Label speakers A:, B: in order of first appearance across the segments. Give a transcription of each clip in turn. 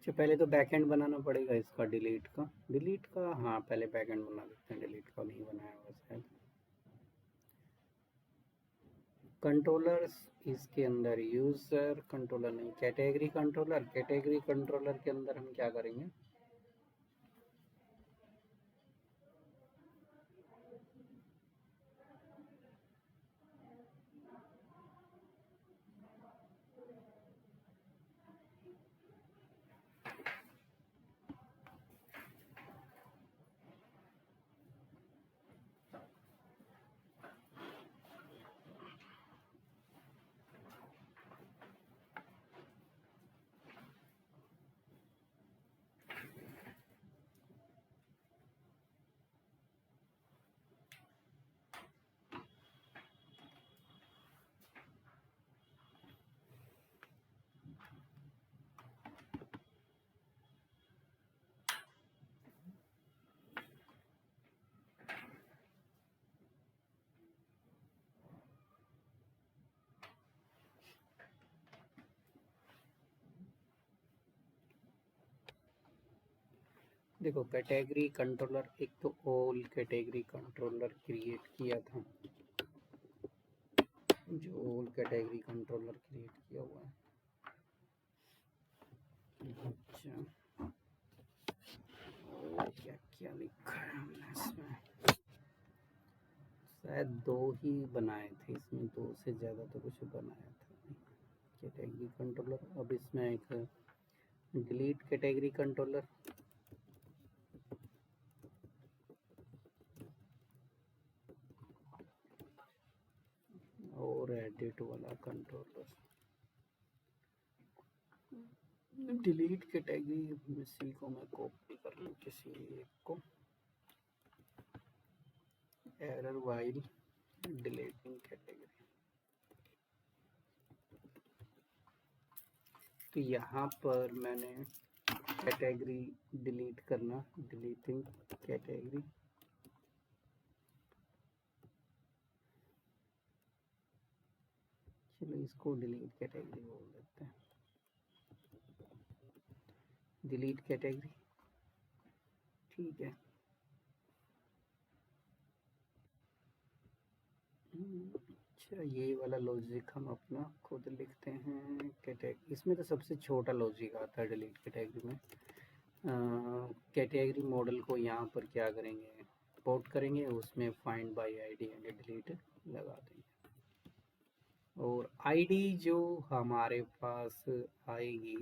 A: अच्छा, पहले तो बैकएंड बनाना पड़ेगा इसका, डिलीट का हाँ, पहले बैकएंड बना देते हैं, डिलीट का नहीं बनाया हुआ शायद। कंट्रोलर्स, इसके अंदर यूज़र कंट्रोलर नहीं, कैटेगरी कंट्रोलर के अंदर हम क्या करेंगे, देखो कैटेगरी कंट्रोलर, एक तो ऑल कैटेगरी कंट्रोलर क्रिएट किया था, जो ऑल कैटेगरी कंट्रोलर क्रिएट किया हुआ है। अच्छा, और क्या क्या लिखा है हमने इसमें, शायद 2 ही बनाए थे इसमें, 2 से ज़्यादा तो कुछ बनाया था नहीं। कैटेगरी कंट्रोलर, अब इसमें एक डिलीट कैटेगरी कंट्रोलर, और एडिट वाला कंट्रोलर। डिलीट कैटेगरी इसी को मैं कॉपी कर लूँ किसी एक को, एरर वाइल डिलीटिंग कैटेगरी। तो यहाँ पर मैंने कैटेगरी डिलीट करना, डिलीटिंग कैटेगरी, चलो इसको डिलीट कैटेगरी बोल देते हैं, डिलीट कैटेगरी, ठीक है। अच्छा, ये वाला लॉजिक हम अपना खुद लिखते हैं। कैटेगरी, इसमें तो सबसे छोटा लॉजिक आता है डिलीट कैटेगरी में। कैटेगरी मॉडल को यहाँ पर क्या करेंगे, पोर्ट करेंगे, उसमें find by ID and delete लगा देंगे, और आईडी जो हमारे पास आएगी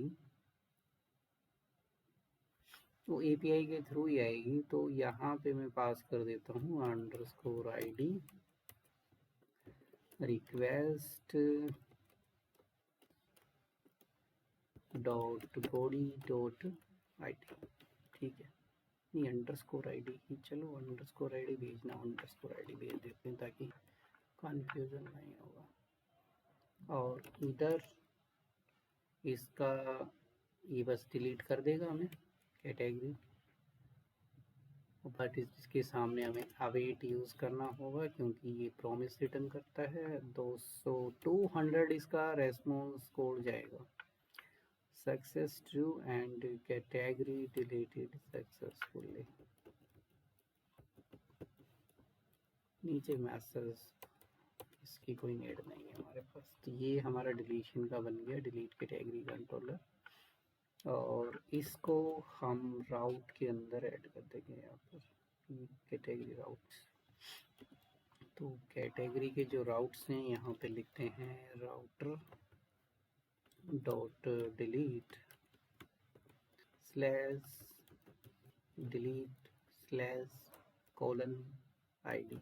A: वो एपीआई के थ्रू ही आएगी। तो यहाँ पे मैं पास कर देता हूँ underscore ID request dot body dot ID, ठीक है। नहीं, अंडरस्कोर आईडी ही, चलो अंडरस्कोर आईडी भेजना, अंडरस्कोर आईडी भेज देते हैं ताकि कन्फ्यूज़न नहीं होगा। और इधर इसका ये बस डिलीट कर देगा हमें कैटेगरी, बट इसके सामने हमें अवेट यूज़ करना होगा क्योंकि ये प्रॉमिस रिटर्न करता है। 200 इसका रेस्पॉन्स कोड जाएगा, success true and category deleted successfully. नीचे मैसेज, इसकी कोई नीड नहीं है हमारे पास। तो ये हमारा डिलीशन का बन गया, डिलीट कैटेगरी कंट्रोलर, और इसको हम राउट के अंदर ऐड कर देंगे यहाँ पर, कैटेगरी राउट्स। तो कैटेगरी के जो राउट्स हैं यहाँ पे लिखते हैं router dot delete slash delete slash colon ID,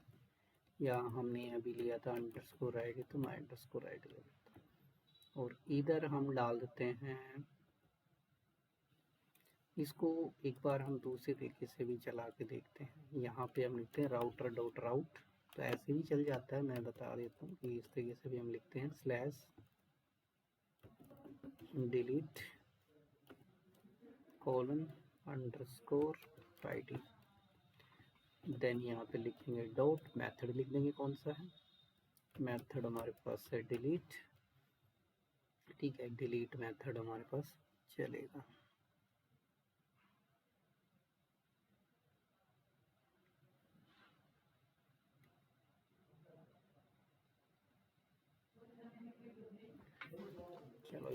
A: या हमने अभी लिया था अंडरस्कोर आईडी, तो मैं अंडरस्कोर आईडी ले लेता हूँ। और इधर हम डाल देते हैं, इसको एक बार हम दूसरे तरीके से भी चला के देखते हैं। यहाँ पे हम लिखते हैं राउटर डॉट राउट, तो ऐसे भी चल जाता है, मैं बता देता हूँ कि इस तरीके से भी हम लिखते हैं, slash delete colon underscore ID, then यहाँ पे लिखेंगे डॉट मेथड, लिख देंगे कौन सा है मेथड, हमारे पास है डिलीट, ठीक है, डिलीट मेथड हमारे पास चलेगा।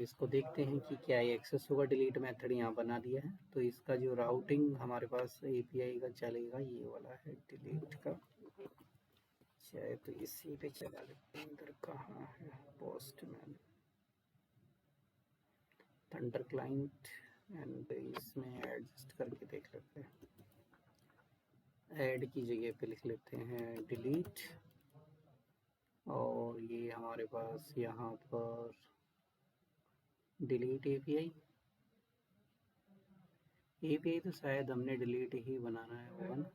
A: इसको देखते हैं कि क्या ये एक्सेस होगा। डिलीट मेथड यहाँ बना दिया है, तो इसका जो राउटिंग हमारे पास एपीआई का चलेगा ये वाला है डिलीट का। चाहे तो इसी पे चला लेते हैं। इधर कहाँ है पोस्टमैन थंडर क्लाइंट, एंड इसमें एडजस्ट करके देख लेते हैं। ऐड की जगह पे लिख लेते हैं डिलीट, और ये हमारे पास यहाँ पर डिलीट एपीआई। एपीआई तो शायद हमने डिलीट ही बनाना है होगा ना।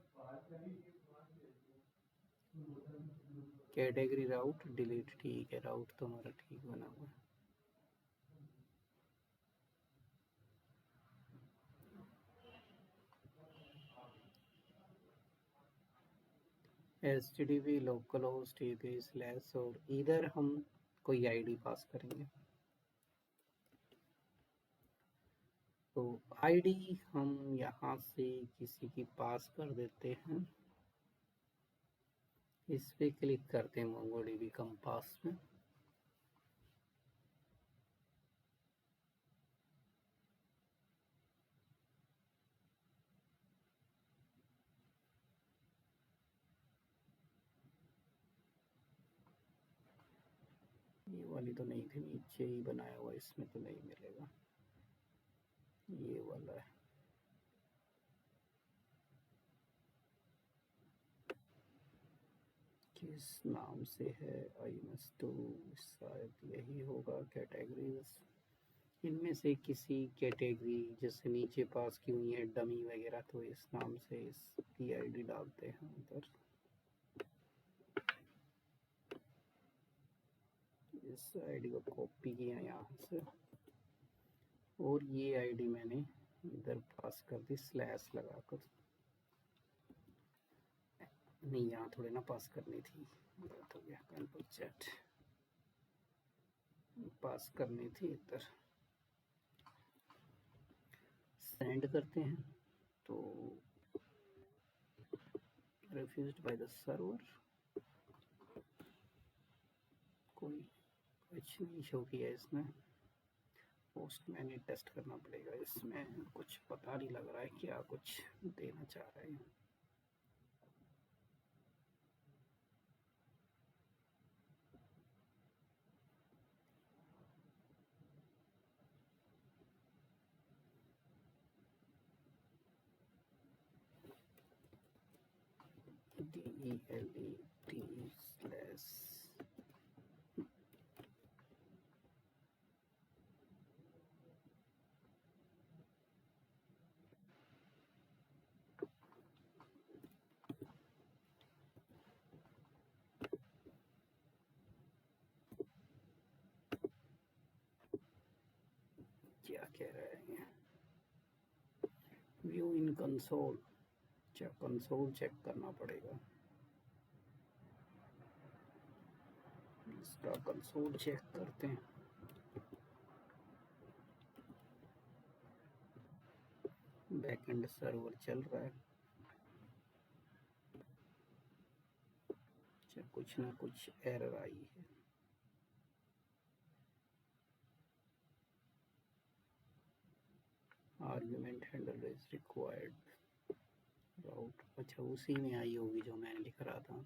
A: कैटेगरी राउट डिलीट, ठीक है, राउट तो हमारा ठीक बना हुआ है। HTTP local host API slash, और इधर हम कोई आईडी पास करेंगे। तो आईडी हम यहाँ से किसी की पास कर देते हैं। इस पे क्लिक करते हैं MongoDB कंपास में। ये वाली तो नहीं थी, नीचे ही बनाया हुआ, इसमें तो नहीं मिलेगा। ये वाला है, किस नाम से है, IMS2, शायद यही होगा। कैटेगरीज, इनमें से किसी कैटेगरी जैसे नीचे पास की हुई है डमी वगैरह, तो इस नाम से इसकी आईडी डालते हैं उधर। इस आईडी को कॉपी किया यहाँ से, और ये आईडी मैंने इधर पास कर दी स्लैश लगाकर। नहीं, यहाँ थोड़े ना पास करनी थी, गलत हो गया। कंट्रोल चैट पास करनी थी इधर। सेंड करते हैं, तो रिफ्यूज्ड बाय द सर्वर, कोई कुछ नहीं शो किया इसमें। पोस्ट मैंने टेस्ट करना पड़ेगा, इसमें कुछ पता नहीं लग रहा है क्या कुछ देना चाह रहे हैं। DELET स्लैश, क्या कह रहे हैं, व्यू इन कंसोल। अच्छा, कंसोल चेक करना पड़ेगा, इसका कंसोल चेक करते हैं। बैकएंड सर्वर चल रहा है। अच्छा, कुछ ना कुछ एरर आई है। आर्गुमेंट हैंडलर इज रिक्वायर्ड राउट, अच्छा उसी में आई होगी जो मैंने लिख रहा था।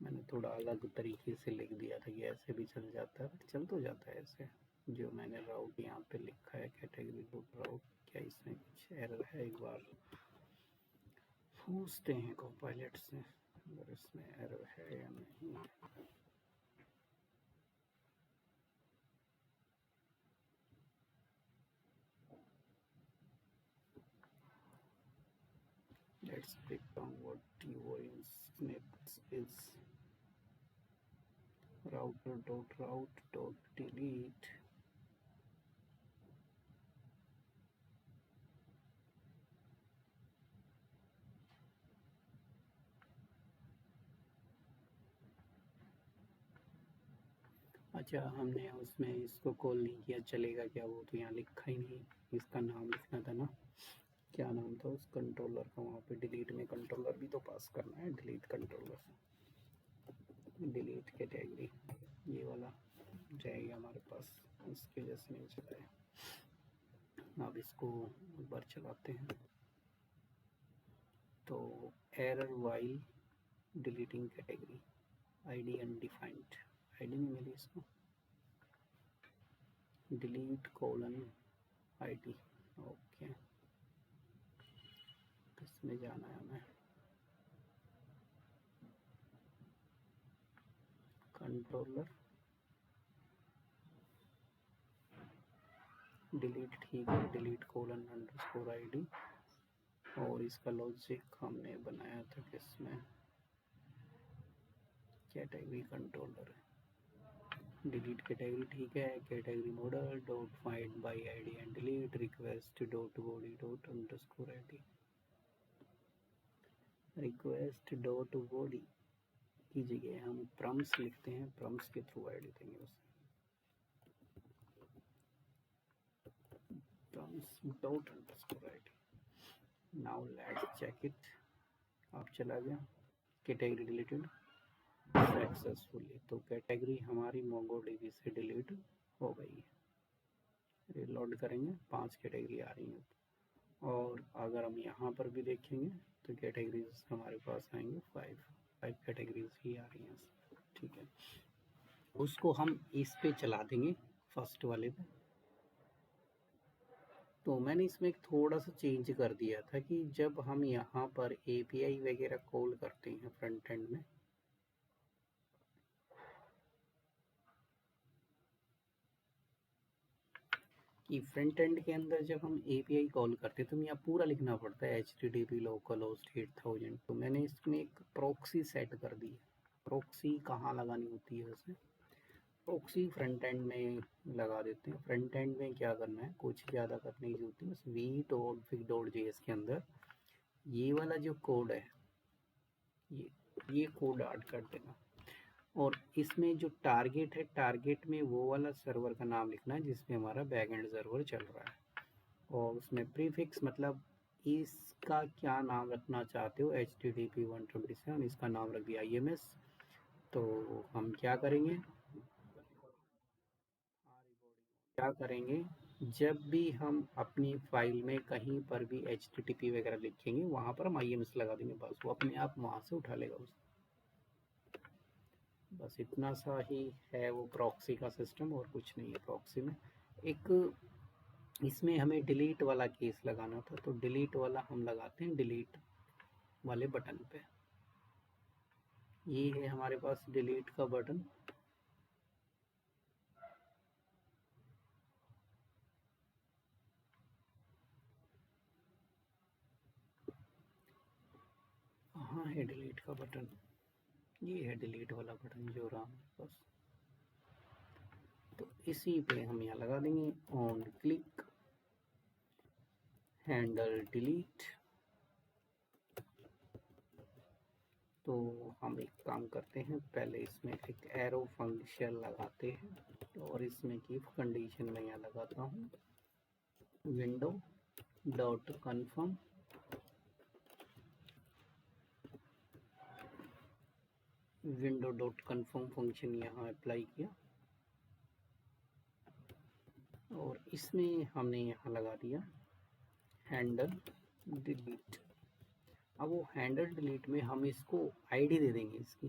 A: मैंने थोड़ा अलग तरीके से लिख दिया था कि ऐसे भी चल जाता है, चल तो जाता है ऐसे। जो मैंने राउट यहाँ पे लिखा है कैटेगरी रूट राउट, क्या इसमें कुछ एरर है, एक बार पूछते हैं कोपायलट से अगर इसमें एरर है या नहीं। Let's break down what TOIN snippets is. Router.route.delete. अच्छा, हमने उसमें इसको कॉल नहीं किया, चलेगा क्या? वो तो यहाँ लिखा ही नहीं, इसका नाम लिखना था ना, क्या नाम था उस कंट्रोलर का। वहाँ पे डिलीट में कंट्रोलर भी तो पास करना है, डिलीट कंट्रोलर, डिलीट कैटेगरी, ये वाला जाएगा हमारे पास, इसकी वजह से नहीं चला है। अब इसको एक बार चलाते हैं तो error while deleting category ID undefined, ID नहीं मिली इसको, डिलीट कोलन आईडी। ओके, किसमें जाना है हमें, कंट्रोलर, डिलीट ठीक है, डिलीट कोलन अंडरस्कोर आईडी। और इसका लॉजिक हमने बनाया था किसमें, कैटेगरी कंट्रोलर, डिलीट कैटेगरी ठीक है, category model dot find by ID and delete request dot body dot underscore ID, request dot body की जगह हम प्रम्स लिखते हैं, प्रम्स के थ्रू आईडी देंगे उसे, params dot underscore ID. Now let's check it, अब चला गया, कैटेगरी डिलीटेड सक्सेसफुली, तो कैटेगरी हमारी मोंगोडीबी से डिलीट हो गई है। रिलोड करेंगे, 5 कैटेगरी आ रही हैं। और अगर हम यहाँ पर भी देखेंगे तो कैटेगरीज हमारे पास आएंगे 5 कैटेगरीज ही आ रही हैं, ठीक है। उसको हम इस पे चला देंगे, फर्स्ट वाले पे। तो मैंने इसमें एक थोड़ा सा चेंज कर दिया था कि जब हम यहाँ पर एपीआई वगैरह कॉल करते हैं फ्रंट एंड में, कि फ्रंट एंड के अंदर जब हम एपीआई कॉल करते हैं तो यहाँ पूरा लिखना पड़ता है HTTP लोकल होस्ट 8000। तो मैंने इसमें एक प्रॉक्सी सेट कर दी है। प्रॉक्सी कहाँ लगानी होती है वैसे, प्रॉक्सी फ्रंट एंड में लगा देते हैं। फ्रंट एंड में क्या करना है, कुछ ज़्यादा करने की जरूरत नहीं, बस v.fig.js के अंदर ये वाला जो कोड है, ये कोड ऐड कर देना। और इसमें जो टारगेट है, टारगेट में वो वाला सर्वर का नाम लिखना है जिसमें हमारा बैकएंड सर्वर चल रहा है। और उसमें प्रीफिक्स मतलब इसका क्या नाम रखना चाहते हो, HTTP 127, इसका नाम रख दिया IMS। तो हम क्या करेंगे, जब भी हम अपनी फाइल में कहीं पर भी HTTP वगैरह लिखेंगे वहाँ पर हम IMS लगा देंगे, बस वो अपने आप वहाँ से उठा लेगा उसे। बस इतना सा ही है वो प्रॉक्सी का सिस्टम, और कुछ नहीं है प्रॉक्सी में। एक इसमें हमें डिलीट वाला केस लगाना था, तो डिलीट वाला हम लगाते हैं डिलीट वाले बटन पे। ये है हमारे पास डिलीट का बटन, कहाँ है डिलीट का बटन, ये है डिलीट वाला बटन जो रहा हमारे पास। तो इसी पे हम यहाँ लगा देंगे ऑन क्लिक हैंडल डिलीट। तो हम एक काम करते हैं, पहले इसमें एक एरो फंक्शन लगाते हैं, और इसमें की कंडीशन में यहाँ लगाता हूँ window dot confirm, window dot confirm function यहाँ अप्लाई किया, और इसमें हमने यहाँ लगा दिया हैंडल डिलीट। अब वो हैंडल डिलीट में हम इसको आईडी दे देंगे इसकी,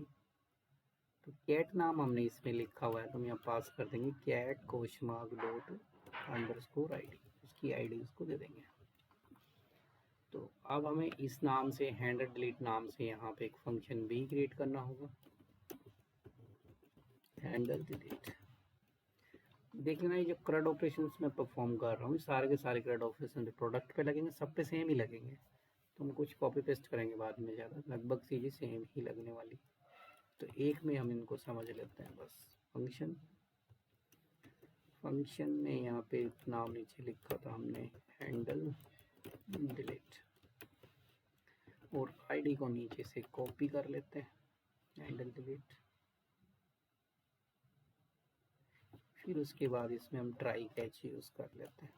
A: तो कैट नाम हमने इसमें लिखा हुआ है तो हम यहाँ पास कर देंगे कैट कोशमार्क डॉट अंडरस्कोर आईडी, उसकी आईडी उसको दे देंगे। तो अब हमें इस नाम से, हैंडल डिलीट नाम से, यहाँ पे एक फंक्शन भी क्रिएट करना होगा, हैंडल डिलीट। देखना ये जो CRUD ऑपरेशन मैं परफॉर्म कर रहा हूँ, सारे के सारे CRUD ऑपरेशन जो प्रोडक्ट पे लगेंगे सब पे सेम ही लगेंगे, तो हम कुछ कॉपी पेस्ट करेंगे बाद में, ज़्यादा लगभग चीज़ें सेम ही लगने वाली। तो एक में हम इनको समझ लेते हैं बस। फंक्शन में यहाँ पे नाम नीचे लिखा था हमने हैंडल डिलीट, और आईडी को नीचे से कॉपी कर लेते हैं हैंडल डिलीट। फिर उसके बाद इसमें हम ट्राई कैच यूज़ कर लेते हैं।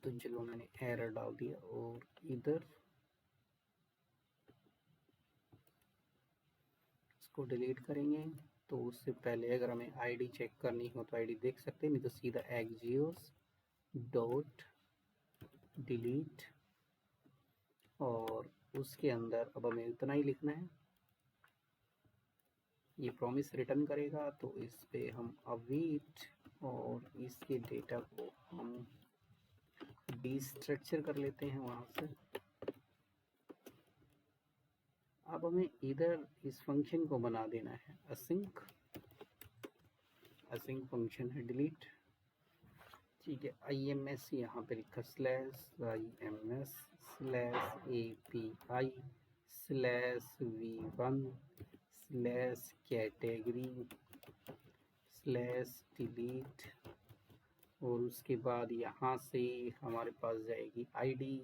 A: तो चलो मैंने एरर डाल दिया, और इधर इसको डिलीट करेंगे तो उससे पहले अगर हमें आईडी चेक करनी हो तो आईडी देख सकते हैं, नहीं तो सीधा एक्जियोस डॉट डिलीट और उसके अंदर अब हमें इतना ही लिखना है। ये प्रॉमिस रिटर्न करेगा तो इस पे हम अवेट और इसके डेटा को हम डिस्ट्रक्चर कर लेते हैं वहाँ से। अब हमें इधर इस फंक्शन को बना देना है असिंक फंक्शन है डिलीट, ठीक है। IMS यहाँ पे लिखा /IMS /API /V1 /category /delete और उसके बाद यहाँ से हमारे पास जाएगी आईडी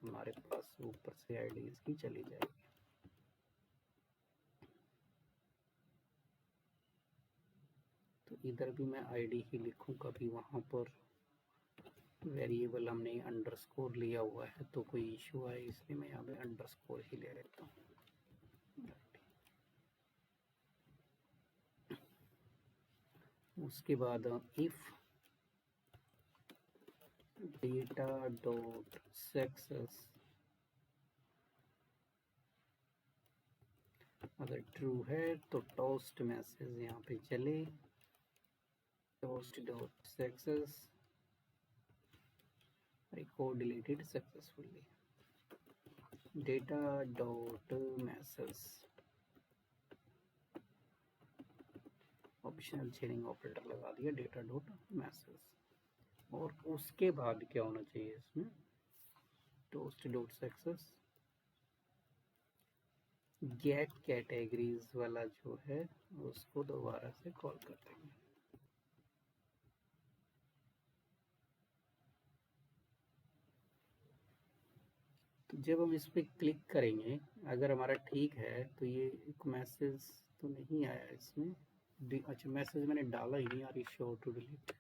A: हमारे पास ऊपर से आईडी इसकी चली जाएगी। तो इधर भी मैं आईडी ही लिखूँ, कभी वहाँ पर वेरिएबल हमने अंडरस्कोर लिया हुआ है तो कोई इशू है, इसलिए मैं यहाँ पे अंडरस्कोर ही ले लेता हूँ। उसके बाद इफ डेटा डॉट सक्सेस अगर ट्रू है तो टोस्ट मैसेज यहाँ पे चले, toast dot success record deleted successfully, data dot message optional चेनिंग operator लगा दिया डेटा डॉट मैसेज। और उसके बाद क्या होना चाहिए इसमें, toast dot success get categories वाला जो है उसको दोबारा से कॉल कर देंगे। तो जब हम इस पर क्लिक करेंगे अगर हमारा ठीक है तो ये एक मैसेज तो नहीं आया इसमें, अच्छा मैसेज मैंने डाला ही नहीं यार, शो टू डिलीट।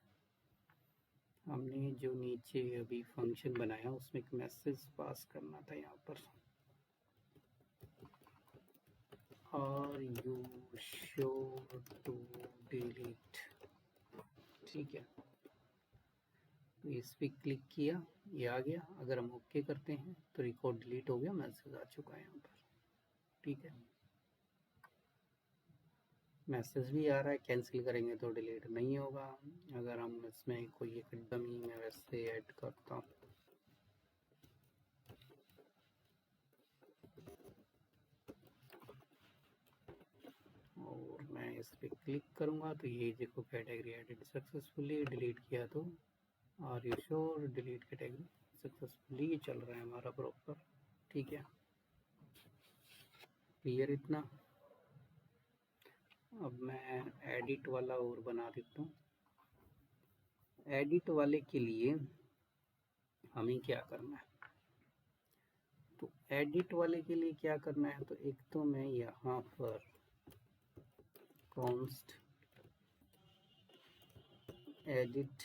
A: हमने जो नीचे अभी फंक्शन बनाया उसमें एक मैसेज पास करना था यहाँ पर, are you sure to delete, ठीक है। तो इस पर क्लिक किया, ये आ गया। अगर हम ओके करते हैं तो रिकॉर्ड डिलीट हो गया, मैसेज आ चुका है यहाँ पर, ठीक है। मैसेज भी आ रहा है, कैंसिल करेंगे तो डिलीट नहीं होगा। अगर हम इसमें कोई एक डमी में वैसे ऐड करता हूँ, और मैं इस पर क्लिक करूँगा तो ये देखो कैटेगरी एडिट सक्सेसफुली, डिलीट किया तो are you sure delete category successfully, ये चल रहा है हमारा प्रॉपर, ठीक है। क्लियर इतना। अब मैं एडिट वाला और बना देता हूँ। एडिट वाले के लिए हमें क्या करना है, तो एडिट वाले के लिए क्या करना है, तो एक तो मैं यहाँ पर कॉन्स्ट एडिट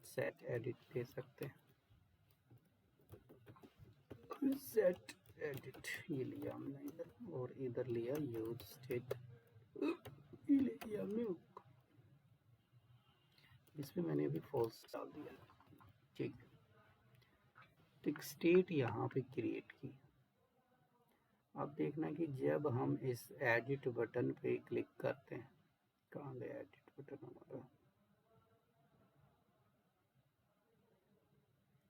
A: सेट एडिट दे सकते हैं, सेट एडिट ये लिया हमने इधर, और इधर लिया यूज स्टेट ये लिया हमने, इसमें मैंने अभी फॉल्स डाल दिया, ठीक है। तो एक स्टेट यहाँ पे क्रिएट की। अब देखना कि जब हम इस एडिट बटन पे क्लिक करते हैं, कहाँ गया एडिट बटन हमारा,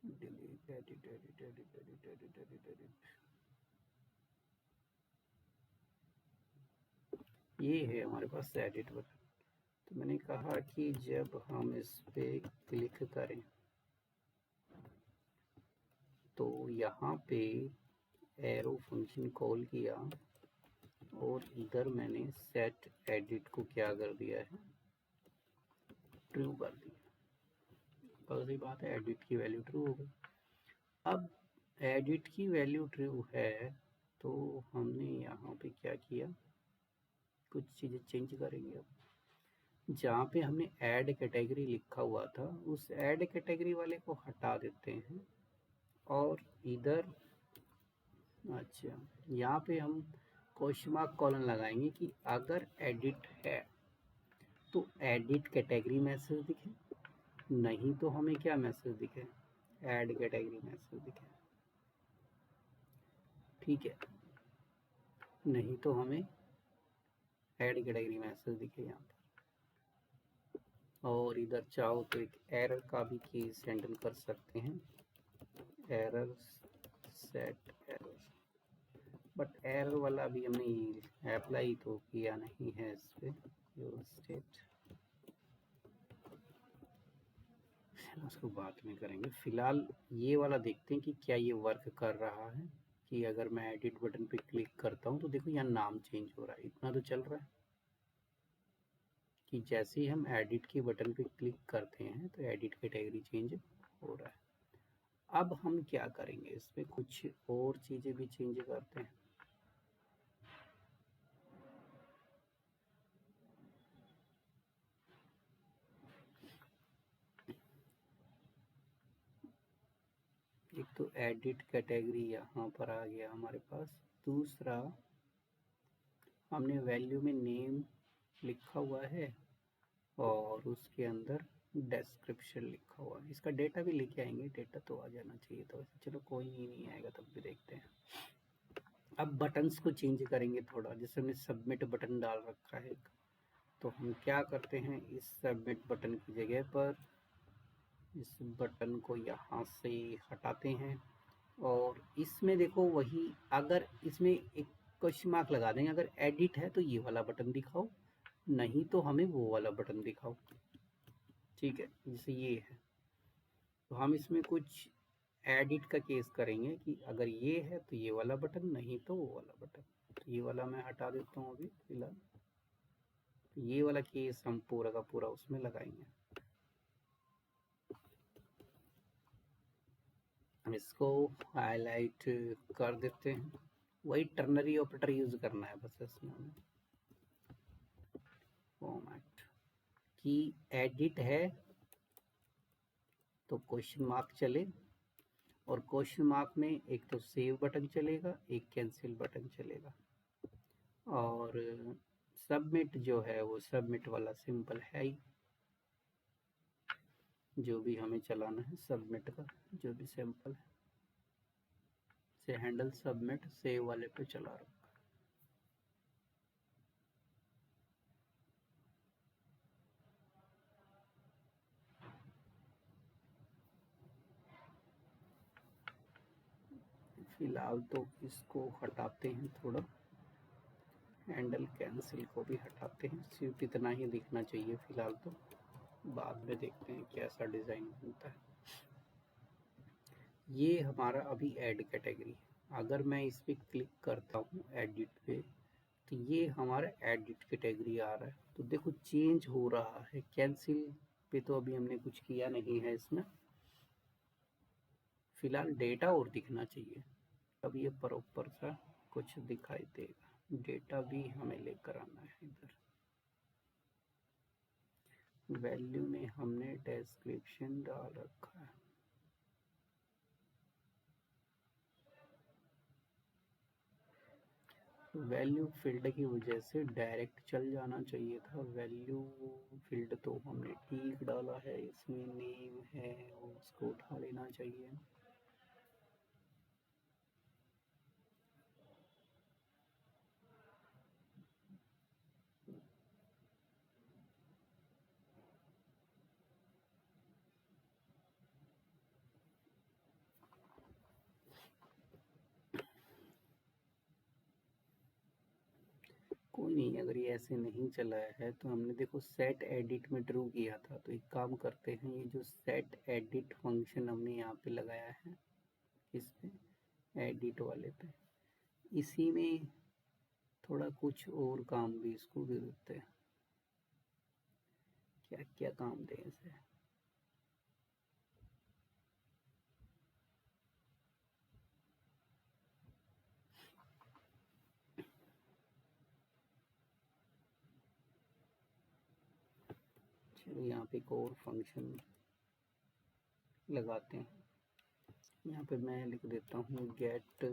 A: delete edit edit edit edit edit edit edit, ये है हमारे पास एडिट बटन। तो मैंने कहा कि जब हम इस पे क्लिक करें तो यहाँ पे एरो फंक्शन कॉल किया और इधर मैंने सेट एडिट को क्या कर दिया है, ट्रू कर दिया। बस ये बात है, एडिट की वैल्यू ट्रू हो गई। अब एडिट की वैल्यू ट्रू है तो हमने यहाँ पे क्या किया, कुछ चीज़ें चेंज करेंगे। अब जहाँ पे हमने ऐड कैटेगरी लिखा हुआ था उस ऐड कैटेगरी वाले को हटा देते हैं, और इधर अच्छा यहाँ पे हम क्वेश्चन मार्क कॉलन लगाएंगे कि अगर एडिट है तो एडिट कैटेगरी मैसेज दिखे, नहीं तो हमें क्या मैसेज दिखे, ऐड कैटेगरी मैसेज दिखे। ठीक है, नहीं तो हमें ऐड कैटेगरी मैसेज दिखे यहाँ पर। और इधर चाहो तो एक एरर का भी केस हैंडल कर सकते हैं, error set error, but error वाला भी हमने अप्लाई तो किया नहीं है इस पे, स्टेट उसको बाद में करेंगे। फिलहाल ये वाला देखते हैं कि क्या ये वर्क कर रहा है, कि अगर मैं एडिट बटन पे क्लिक करता हूँ तो देखो यहाँ नाम चेंज हो रहा है, इतना तो चल रहा है कि जैसे ही हम एडिट के बटन पे क्लिक करते हैं तो एडिट कैटेगरी चेंज हो रहा है। अब हम क्या करेंगे, इसमें कुछ और चीज़ें भी चेंज करते हैं। एक तो एडिट कैटेगरी यहाँ पर आ गया हमारे पास, दूसरा हमने वैल्यू में नेम लिखा हुआ है और उसके अंदर डिस्क्रिप्शन लिखा हुआ है। इसका डेटा भी लेके आएंगे, डेटा तो आ जाना चाहिए था वैसे, चलो कोई नहीं आएगा तब भी देखते हैं। अब बटन्स को चेंज करेंगे थोड़ा, जैसे हमने सबमिट बटन डाल रखा है, तो हम क्या करते हैं, इस सबमिट बटन की जगह पर इस बटन को यहाँ से हटाते हैं और इसमें देखो वही, अगर इसमें एक क्वेश्चन मार्क लगा देंगे, अगर एडिट है तो ये वाला बटन दिखाओ, नहीं तो हमें वो वाला बटन दिखाओ। ठीक है, जैसे ये है तो हम इसमें कुछ एडिट का केस करेंगे कि अगर ये है तो ये वाला बटन, नहीं तो वो वाला बटन। तो ये वाला मैं हटा देता हूँ अभी फिलहाल, तो ये वाला केस हम पूरा का पूरा उसमें लगाएंगे। हम इसको हाईलाइट कर देते हैं, वही टर्नरी ऑपरेटर यूज करना है बस इसमें हमें। फॉर्मेट की एडिट है तो क्वेश्चन मार्क चले, और क्वेश्चन मार्क में एक तो सेव बटन चलेगा, एक कैंसिल बटन चलेगा, और सबमिट जो है वो सबमिट वाला सिंपल है ही, जो भी हमें चलाना है सबमिट का जो भी सिंपल है, से हैंडल सबमिट सेव वाले पे चला रहा हूँ। फिलहाल तो इसको हटाते हैं थोड़ा, हैंडल कैंसिल को भी हटाते हैं, सिर्फ इतना ही दिखना चाहिए फिलहाल, तो बाद में देखते हैं कैसा डिज़ाइन बनता है। ये हमारा अभी ऐड कैटेगरी है, अगर मैं इस पर क्लिक करता हूँ एडिट पे तो ये हमारा एडिट कैटेगरी आ रहा है, तो देखो चेंज हो रहा है। कैंसिल पे तो अभी हमने कुछ किया नहीं है इसमें, फिलहाल डेटा और दिखना चाहिए तब ये प्रॉपर सा कुछ दिखाई देगा। डेटा भी हमें लेकर आना है इधर, वैल्यू में हमने डिस्क्रिप्शन डाल रखा है, वैल्यू फील्ड की वजह से डायरेक्ट चल जाना चाहिए था। वैल्यू फील्ड तो हमने ठीक डाला है, इसमें नेम है उसको उठा लेना चाहिए। कोई नहीं, अगर ये ऐसे नहीं चला है तो हमने देखो सेट एडिट में ड्रू किया था, तो एक काम करते हैं, ये जो सेट एडिट फंक्शन हमने यहाँ पे लगाया है, इस पे एडिट वाले पे, इसी में थोड़ा कुछ और काम भी इसको दे देते हैं। क्या क्या काम दें इसे, चलो यहाँ पे एक और फंक्शन लगाते हैं। यहाँ पे मैं लिख देता हूँ गेट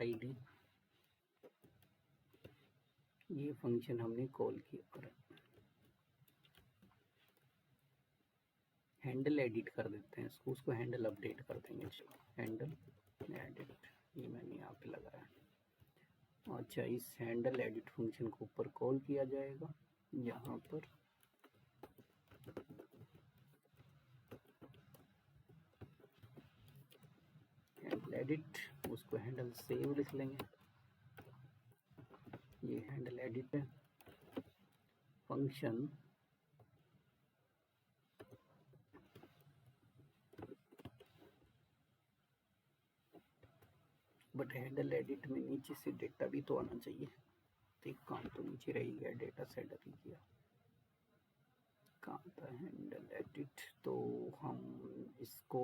A: आईडी, ये फंक्शन हमने कॉल किया और हैंडल एडिट कर देते हैं इसको, उसको हैंडल अपडेट कर देंगे। चलो हैंडल एडिट, ये मैंने यहाँ पे लगाया। अच्छा, इस हैंडल एडिट फंक्शन को ऊपर कॉल किया जाएगा यहाँ पर। हैंडल एडिट, उसको हैंडल सेव लिख लेंगे। ये हैंडल एडिट है फंक्शन, बट हैंडल एडिट में नीचे से डेटा भी तो आना चाहिए। तो एक काम तो नीचे रह गया, डेटा सेट ही किया, कहाँ था हैंडल एडिट। तो हम इसको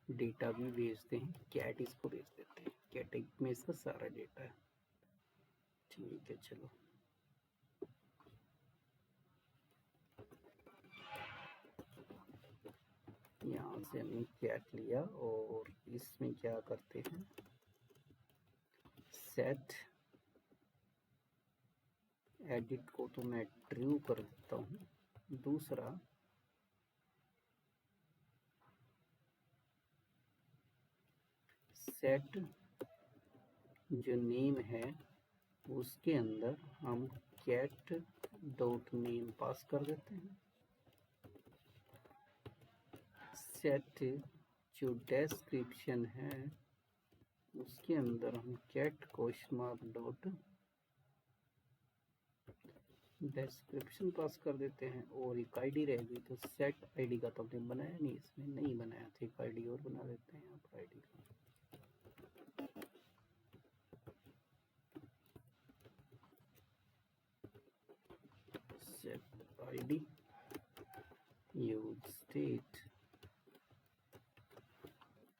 A: डेटा भी भेजते हैं, कैट इसको भेज देते हैं, कैट में इसका सारा डेटा है। ठीक है, चलो यहाँ से हमने कैट लिया और इसमें क्या करते हैं, सेट एडिट को तो मैं ट्रू कर देता हूँ। दूसरा सेट जो नेम है उसके अंदर हम कैट डॉट नेम पास कर देते हैं। सेट जो डिस्क्रिप्शन है उसके अंदर हम cat question mark dot description pass कर देते हैं। और एक आईडी रह गई, तो सेट आईडी का तो हमने बनाया नहीं, इसमें नहीं बनाया था, एक आईडी और बना देते हैं यहाँ पर। आईडी का सेट आईडी यूज स्टेट,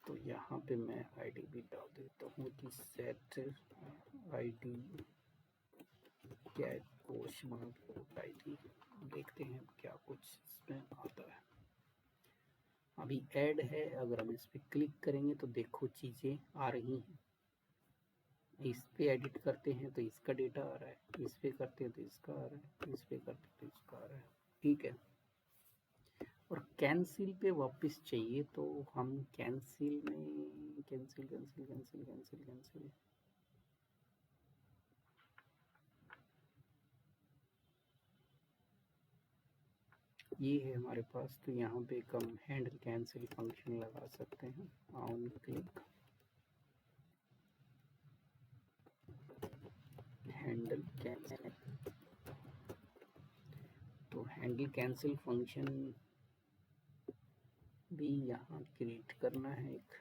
A: तो यहाँ पे मैं आईडी भी डाल देता हूँ कि set ID cat question ID. देखते हैं क्या कुछ इसमें आता है। अभी ऐड है, अगर हम इस पर क्लिक करेंगे तो देखो चीज़ें आ रही हैं। इस पे एडिट करते हैं तो इसका डेटा आ रहा है, इस पे करते हैं तो इसका आ रहा है, इस पे करते हैं तो इसका आ रहा है। ठीक है, और कैंसिल पे वापस चाहिए तो हम कैंसिल में cancel cancel cancel cancel cancel ये है हमारे पास। तो यहाँ पे हम हैंडल कैंसिल फंक्शन लगा सकते हैं। ऑन क्लिक हैंडल कैंसिल, तो हैंडल कैंसिल फंक्शन भी यहाँ क्रिएट करना है एक।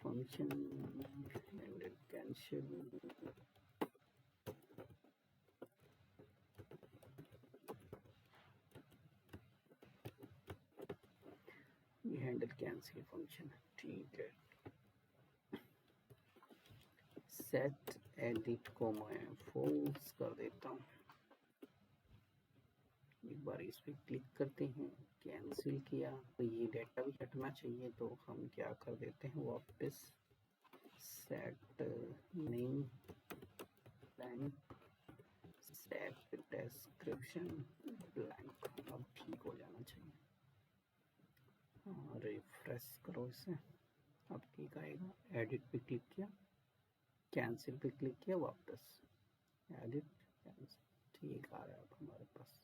A: फंक्शन हैंडल कैंसिल, ये हैंडल कैंसिल फंक्शन है। ठीक है, सेट एडिट को मैं फॉल्स कर देता हूँ। एक बार इस पर क्लिक करते हैं, कैंसिल किया तो ये डेटा भी हटना चाहिए, तो हम क्या कर देते हैं वापस set name blank, set description blank. अब ठीक हो जाना चाहिए, रिफ्रेश करो इसे, अब ठीक आएगा। एडिट पे क्लिक किया, कैंसिल पे क्लिक किया, वापस एडिट कैंसिल, ठीक आ रहा है अब हमारे पास।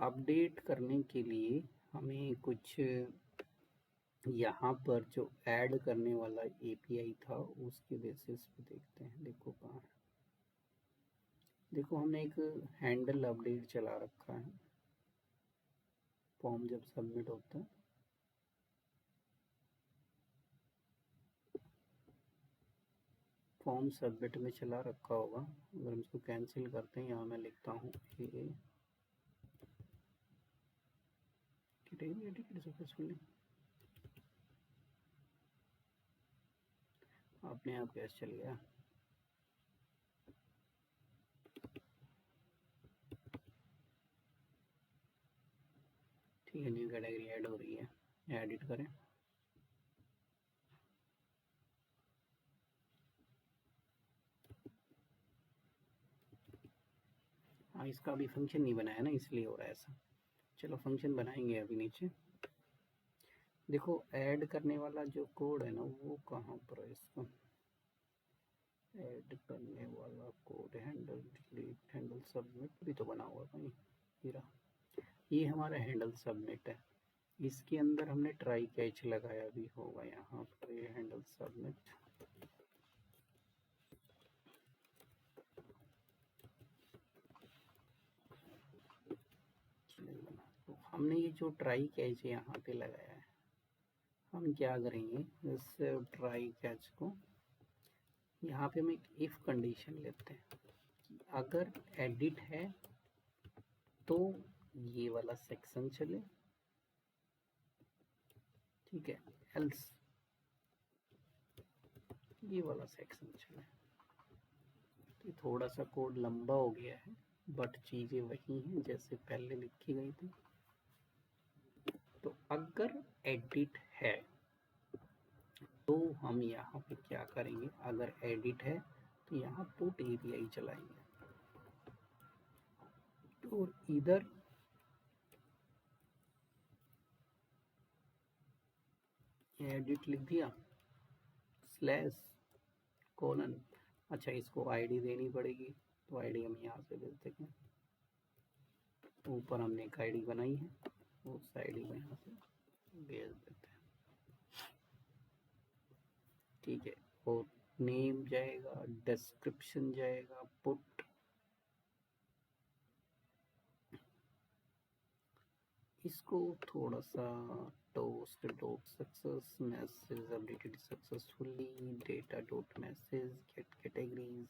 A: अपडेट करने के लिए हमें कुछ यहाँ पर जो ऐड करने वाला एपीआई था उसके बेसिस पे देखते हैं। देखो कहाँ है, देखो हमने एक हैंडल अपडेट चला रखा है फॉर्म जब सबमिट होता है। फॉर्म सबमिट में चला रखा होगा। अगर हम इसको कैंसिल करते हैं, यहाँ मैं लिखता हूँ सक्सेसफुली, अपने आप गैस चल गया। ठीक है, न्यू कैटेगरी ऐड हो रही है, एडिट करें। हाँ, इसका अभी फंक्शन नहीं बनाया ना, इसलिए हो रहा है ऐसा। चलो फंक्शन बनाएंगे अभी नीचे। देखो ऐड करने वाला जो कोड है ना, वो कहाँ पर है? इसका ऐड करने वाला code, handle delete handle submit भी तो बना हुआ कहीं। ये हमारा हैंडल सबमिट है। इसके अंदर हमने ट्राई कैच लगाया भी होगा यहाँ पर, ये हैंडल सबमिट। तो हमने ये जो ट्राई कैच यहाँ पे लगाया है, हम क्या करेंगे, इस ट्राई कैच को यहाँ पे हम एक इफ कंडीशन लेते हैं कि अगर एडिट है तो ये वाला सेक्शन चले, ठीक है, एल्स ये वाला सेक्शन चले। तो थोड़ा सा कोड लंबा हो गया है, बट चीज़ें वही हैं जैसे पहले लिखी गई थी। तो अगर एडिट है तो हम यहाँ पे क्या करेंगे, अगर एडिट है तो यहाँ पुट एपीआई चलाएंगे। तो इधर एडिट लिख दिया स्लैश कोलन, अच्छा इसको आईडी देनी पड़ेगी, तो आईडी हम यहाँ से दे देते हैं। ऊपर हमने एक आईडी बनाई है, उस आईडी को यहाँ से भेज देते हैं, ठीक है। और नेम जाएगा, डिस्क्रिप्शन जाएगा, पुट, इसको थोड़ा सा toast dot success message updated successfully, data dot message get categories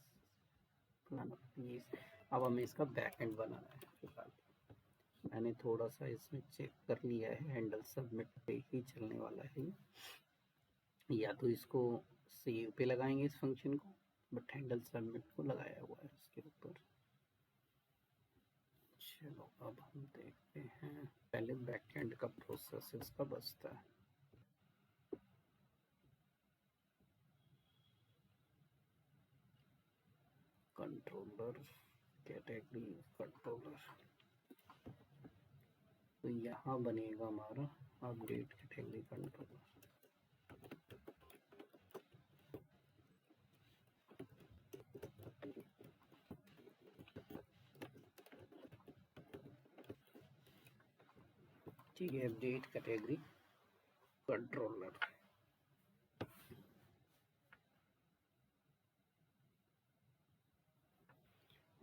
A: फलाना प्लीज। अब हमें इसका बैकएंड बनाना है। फिलहाल मैंने थोड़ा सा इसमें चेक कर लिया है, हैंडल सबमिट पे ही चलने वाला है, या तो इसको सेव पे लगाएंगे इस फंक्शन को, बट हैंडल सबमिट को लगाया हुआ है इसके ऊपर। चलो अब हम देखते हैं, पहले बैकएंड का प्रोसेस इसका बचता है। कंट्रोलर कैटेगरी कंट्रोलर, तो यहाँ बनेगा हमारा अपडेट कैटेगरी कंट्रोलर। ठीक है, अपडेट कैटेगरी कंट्रोलर।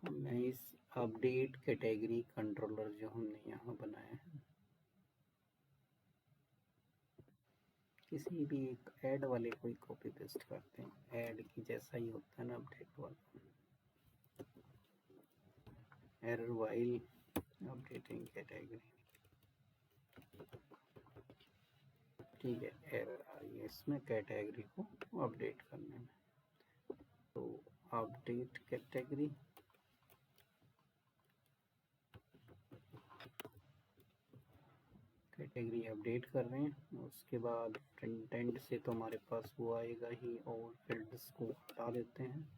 A: मैं इस अपडेट कैटेगरी कंट्रोलर जो हमने यहाँ बनाया है, किसी भी एक ऐड वाले को ही कॉपी पेस्ट करते हैं, ऐड की जैसा ही होता है ना अपडेट वाला, एरर वाइल अपडेटिंग कैटेगरी, ठीक है। एरर आ रही है इसमें कैटेगरी को अपडेट करने में, तो अपडेट कैटेगरी कैटेगरी अपडेट कर रहे हैं। उसके बाद फ्रंट एंड से तो हमारे पास वो आएगा ही, और फील्ड्स को हटा देते हैं।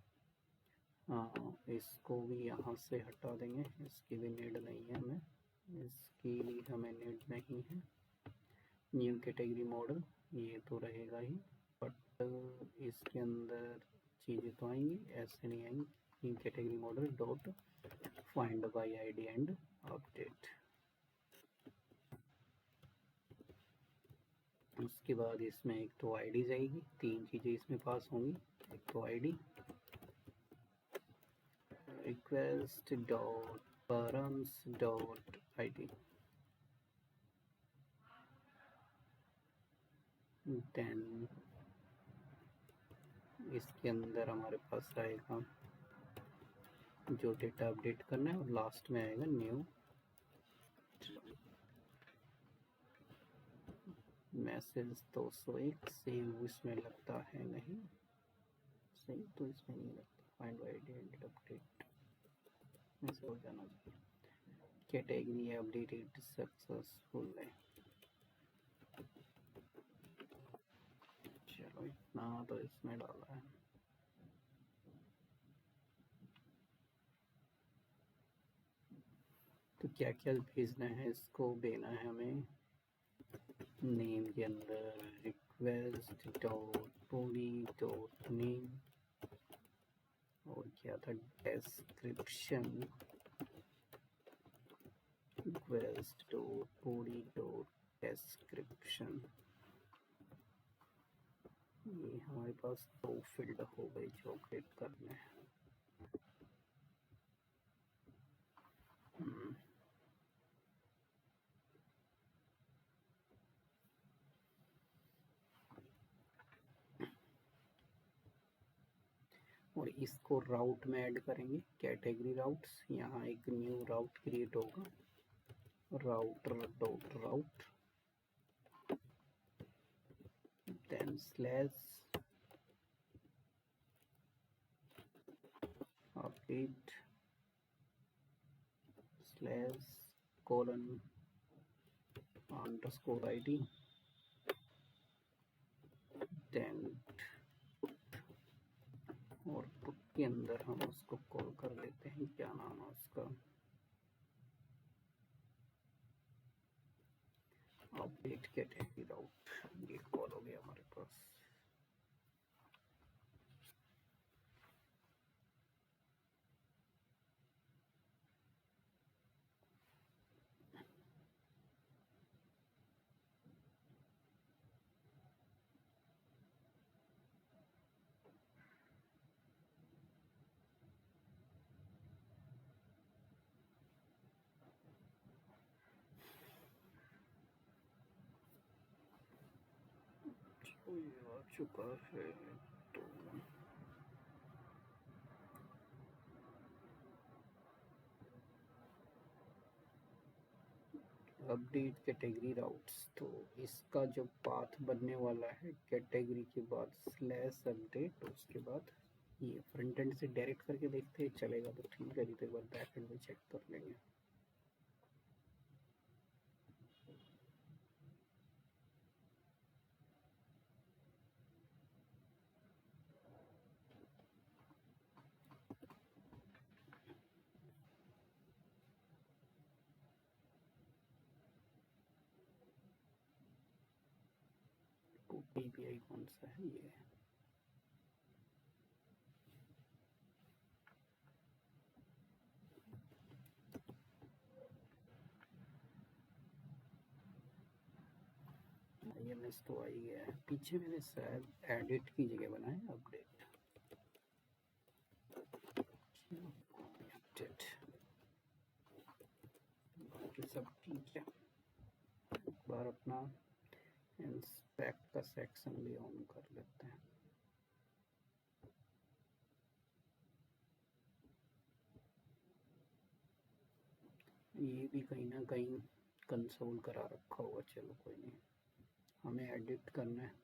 A: हाँ, इसको भी यहाँ से हटा देंगे, इसकी भी नीड नहीं है हमें, इसकी भी हमें नीड नहीं है। न्यू कैटेगरी मॉडल ये तो रहेगा ही, बट इसके अंदर चीज़ें तो आएंगी, ऐसे नहीं आएंगी। New category model dot find by ID and update. उसके बाद इसमें एक तो आईडी जाएगी, तीन चीज़ें इसमें पास होंगी, एक तो ID, request dot params dot ID, then इसके अंदर हमारे पास आएगा जो डेटा अपडेट करना है और लास्ट में आएगा न्यू मैसेज 201 सेव इसमें लगता है नहीं, सही तो इसमें नहीं लगता, फाइंड आइडेंटिटी अपडेट में से हो जाना चाहिए। कैटेगरी है अपडेटेड सक्सेसफुल है। चलो इतना तो इसमें डाला है। तो क्या क्या भेजना है, इसको देना है हमें नेम के अंदर request dot body dot name और क्या था description request dot body dot description. ये हमारे पास 2 फील्ड हो गए जो अपडेट करने हैं। और इसको राउट में ऐड करेंगे, कैटेगरी राउट्स। यहाँ एक न्यू राउट क्रिएट होगा, router dot route then slash update slash colon underscore ID then और पुट के अंदर हम उसको कॉल कर लेते हैं, क्या नाम है उसका, अपडेट कैटेगरी राउट। ये कॉल हो गया हमारे पास। ये आ चुका है तो अपडेट कैटेगरी राउट्स। तो इसका जो पाथ बनने वाला है कैटेगरी के बाद स्लैश अपडेट, उसके बाद ये फ्रंट एंड से डायरेक्ट करके देखते हैं चलेगा तो ठीक है, नहीं तो एक बार बैक एंड में चेक कर लेंगे। API कौन सा है ये, IMS तो आ ही गया है। पीछे मैंने शायद एडिट की जगह बनाया अपडेट, अपडेट बाकी सब ठीक है। एक बार अपना इंस्पेक्ट का सेक्शन भी ऑन कर लेते हैं। ये भी कहीं ना कहीं कंसोल करा रखा होगा, चलो कोई नहीं, हमें एडिट करना है।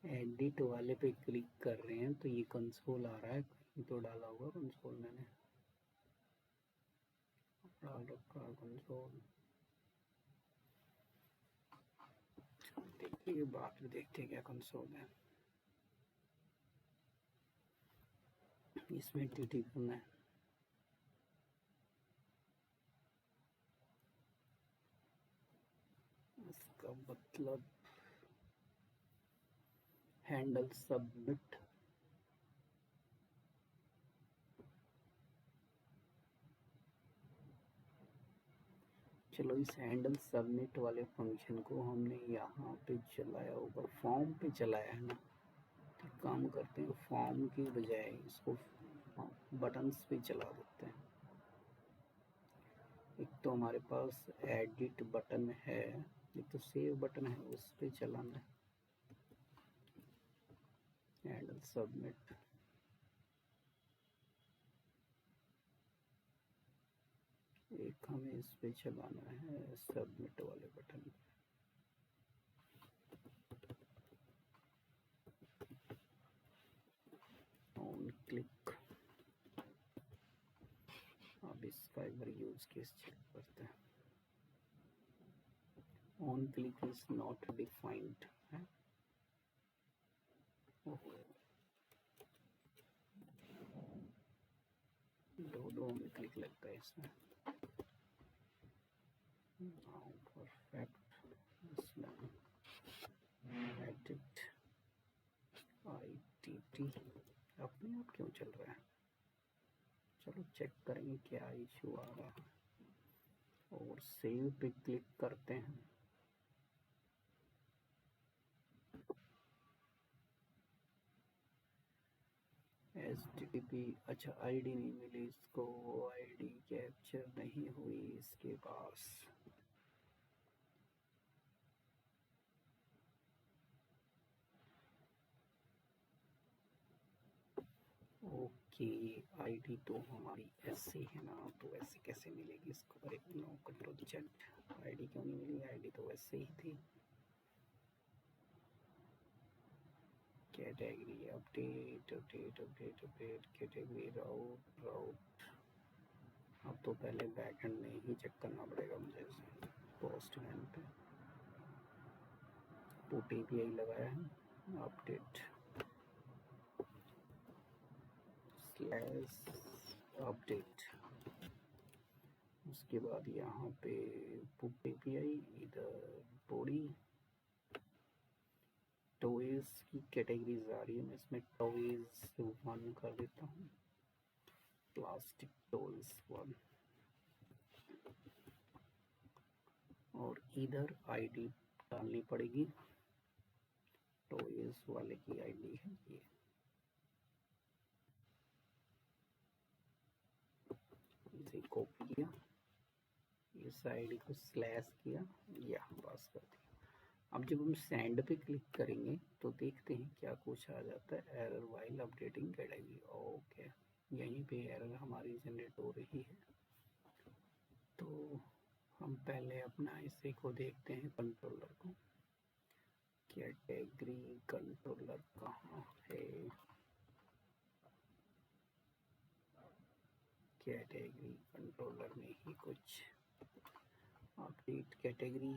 A: एडिट वाले पे क्लिक कर रहे हैं तो ये कंसोल आ रहा है, कहीं तो डाला होगा कंसोल, मैंने डाल रखा है कंसोल। देखिए बाद में देखते हैं क्या कंसोल है। इसमें टीटी करना है, इसका मतलब हैंडल सबमिट। चलो इस हैंडल सबमिट वाले फंक्शन को हमने यहाँ पे चलाया होगा, फॉर्म पे चलाया है ना, तो काम करते हैं फॉर्म की बजाय इसको बटन्स पे चला देते हैं। एक तो हमारे पास एडिट बटन है एक तो सेव बटन है उस पर चलाना है, एंड सबमिट। एक हमें इस पे चलाना है सबमिट वाले बटन पे। On click. अब इसका एक बार यूज केस चेक करते हैं। On click is not defined है। दो में क्लिक लगता है इसमें। नाउ परफेक्ट इसमें एडिट ITT अपने आप क्यों चल रहा है? चलो चेक करेंगे क्या इशू आ रहा है, और सेव पे क्लिक करते हैं। HTTP अच्छा आईडी नहीं मिली इसको, आईडी कैप्चर नहीं हुई इसके पास। ओके आईडी तो हमारी ऐसे है ना, तो ऐसे कैसे मिलेगी इसको? Correct no control check. ID क्यों नहीं मिली? आईडी तो वैसे ही थी। Category update update update update category route route. अब तो पहले बैकएंड में ही चेक करना पड़ेगा मुझे इसे। पोस्टमैन पे पुट API लगाया है, अपडेट स्लैश अपडेट। उसके बाद यहाँ पे पुट API इधर बॉडी टॉयज की कैटेगरीज आ रही है। मैं इसमें टॉयज 1 कर देता हूँ, प्लास्टिक टॉयज 1, और इधर आईडी डालनी पड़ेगी। टॉयज वाले की आईडी है ये। इसे कॉपी किया, इस आईडी को स्लैश किया, या पास कर दिया। अब जब हम सेंड पे क्लिक करेंगे तो देखते हैं क्या कुछ आ जाता है। Error while updating category. Okay यहीं पे एरर हमारी जनरेट हो रही है। तो हम पहले अपना इसे को देखते हैं, कंट्रोलर को। कैटेगरी कंट्रोलर कहाँ है? कैटेगरी कंट्रोलर में ही कुछ अपडेट कैटेगरी,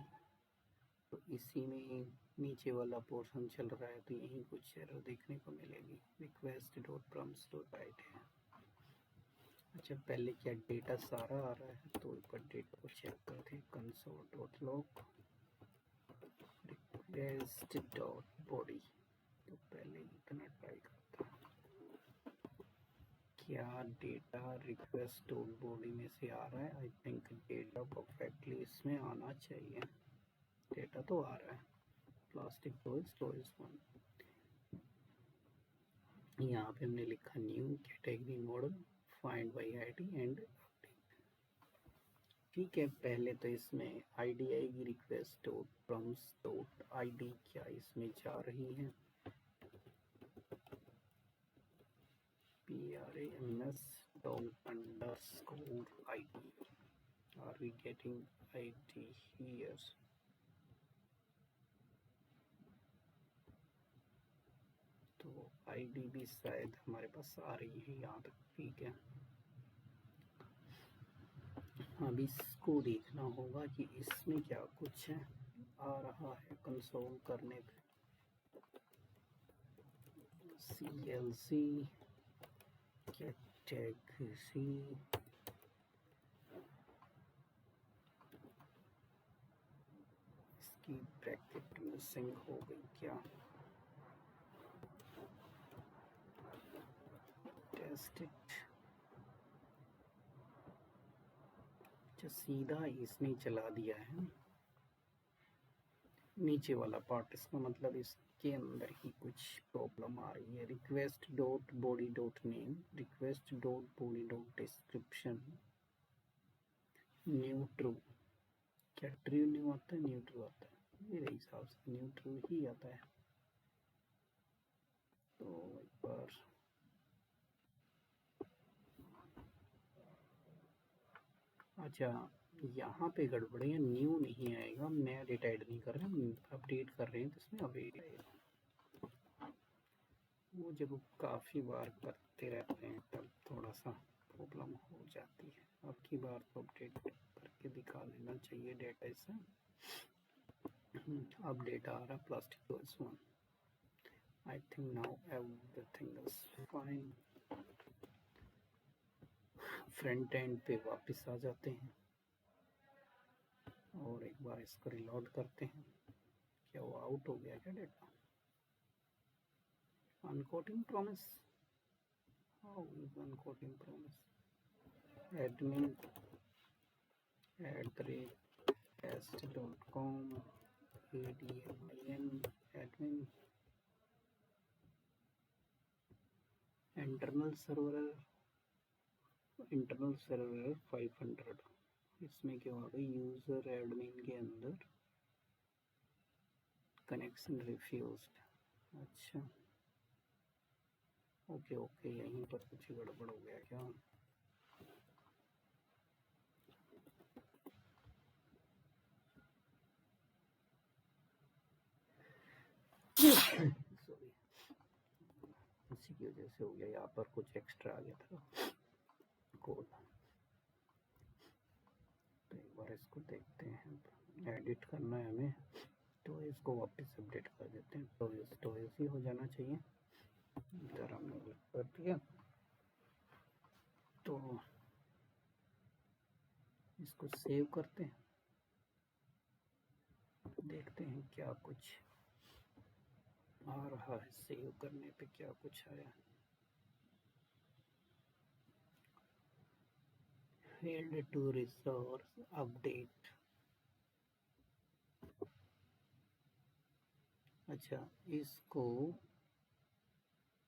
A: तो इसी में नीचे वाला पोर्शन चल रहा है, तो यहीं कुछ एरर देखने को मिलेगी। Request dot prompts dot right है। अच्छा पहले क्या डेटा सारा आ रहा है, तो एक बार डेटा को चेक करते हैं। Console dot log request dot body, तो पहले इतना ट्राई करता हूँ क्या डेटा रिक्वेस्ट डॉट बॉडी में से आ रहा है। आई थिंक डेटा परफेक्टली इसमें आना चाहिए। डेटा तो आ रहा है, प्लास्टिक टॉयज टॉयज 1। यहाँ पे हमने लिखा new category model find by ID and update. ठीक है पहले तो इसमें आईडी आएगी, request dot prompts dot ID क्या इसमें जा रही है। PRAMS dot underscore ID। Are we getting ID here? तो आईडी भी शायद हमारे पास आ रही है यहाँ तक। ठीक है अब इसको देखना होगा कि इसमें क्या कुछ है आ रहा है कंसोल करने पे। CLC कैटेगरी इसकी ब्रैकेट मिसिंग हो गई क्या? Test it. अच्छा सीधा इसने चला दिया है नीचे वाला पार्ट, इसका मतलब इसके अंदर ही कुछ प्रॉब्लम आ रही है। Request dot body dot name, request dot body dot description new true. अच्छा ट्रू न्यू आता है, न्यू ट्रू आता है, मेरे हिसाब से न्यू ट्रू ही आता है। तो एक बार अच्छा यहाँ पे गड़बड़ी है, न्यू नहीं आएगा, नया डेटा ऐड नहीं कर रहे हैं, अपडेट कर रहे हैं तो इसमें अपडेट आएगा। वो जब काफ़ी बार करते रहते हैं तब थोड़ा सा प्रॉब्लम हो जाती है। अब की बार तो अपडेट करके दिखा देना चाहिए डेटा इसे। अब डेटा आ रहा +1। I think now everything is fine. Front end पे वापस आ जाते हैं और एक बार इसको रिलोड करते हैं। क्या वो आउट हो गया क्या data? Uncaught in promise, how is uncaught in promise? admin @est.com admin admin internal server 500। इसमें क्या होगा, यूजर एडमिन के अंदर कनेक्शन रिफ्यूज्ड। अच्छा ओके ओके, यहीं पर कुछ गड़बड़ हो गया क्या? सॉरी, उसी की वजह से हो गया, यहाँ पर कुछ एक्स्ट्रा आ गया था कोड। तो एक बार इसको देखते हैं, एडिट करना है हमें तो इसको वापस अपडेट कर देते हैं। तो ऐसे हो जाना चाहिए। इधर हमने कर दिया तो इसको सेव करते हैं, देखते हैं क्या कुछ आ रहा है। सेव करने पे क्या कुछ आया। failed to resource update। अच्छा इसको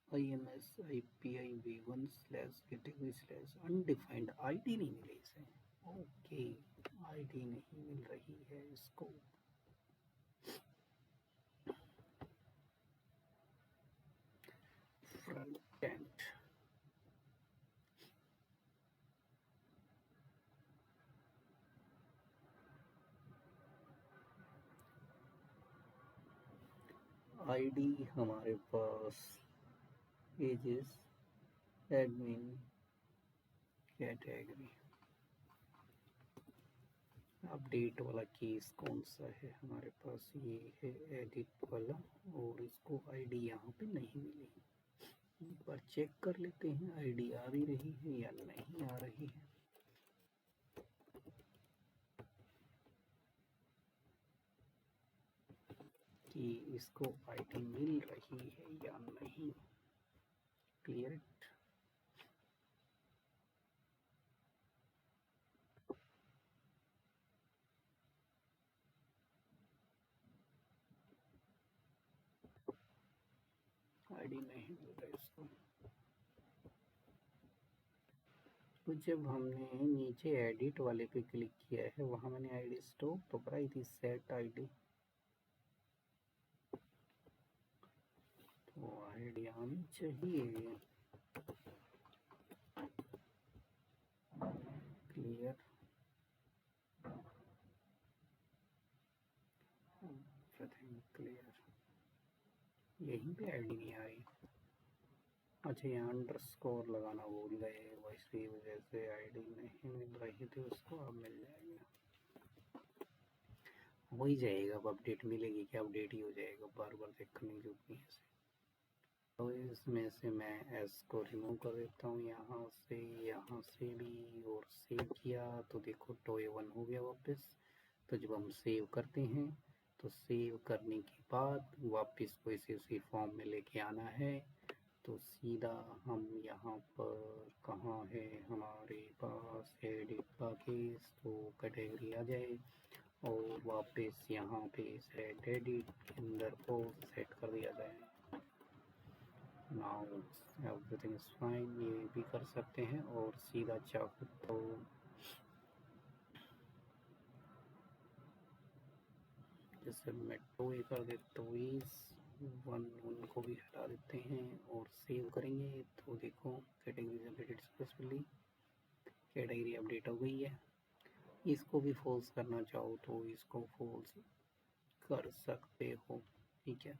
A: IMS IPI v1/category/undefined ID नहीं मिली इसे। ओके ID नहीं मिल रही है इसको। फ्रंट एंड ID हमारे पास पेजेस एडमिन कैटेगरी। अपडेट वाला केस कौन सा है हमारे पास? ये है एडिट वाला, और इसको आईडी यहाँ पे नहीं मिली। एक बार चेक कर लेते हैं आईडी आ भी रही है या नहीं आ रही है। कि इसको आईडी मिल रही है या नहीं। Clear it. आईडी नहीं मिल रहा इसको। तो जब हमने नीचे एडिट वाले पे क्लिक किया है, वहां मैंने आईडी स्टॉप तो कराई थी, सेट आईडी। तो आईडी आनी चाहिए। Clear, everything clear. यहीं पे आईडी नहीं आ रही। अच्छा यहाँ अंडरस्कोर लगाना भूल गए, इसी वजह से आईडी नहीं मिल रही थी उसको। अब मिल जाएगा, हो ही जाएगा। अब अपडेट मिलेगी क्या, अपडेट ही हो जाएगा, बार बार देखने की जरूरत नहीं है। तो इसमें से मैं एस को रिमूव कर देता हूँ यहाँ से भी, और सेव किया तो देखो टोए 1 हो गया वापस। तो जब हम सेव करते हैं तो सेव करने के बाद वापस को इसे उसी फॉर्म में लेके आना है। तो सीधा हम यहाँ पर कहाँ है हमारे पास एडिट का केस, तो कैटेगरी आ जाए और वापस यहाँ पे सेट एडिट के अंदर को सेट कर दिया जाए। Now everything is fine. ये भी कर सकते हैं, और सीधा चाहो तो जैसे मेट्रो ये कर देते तो इस वन उनको भी हटा देते हैं और सेव करेंगे तो देखो category updated successfully, category update हो गई है। इसको भी फॉल्स करना चाहो तो इसको फॉल्स कर सकते हो, ठीक है।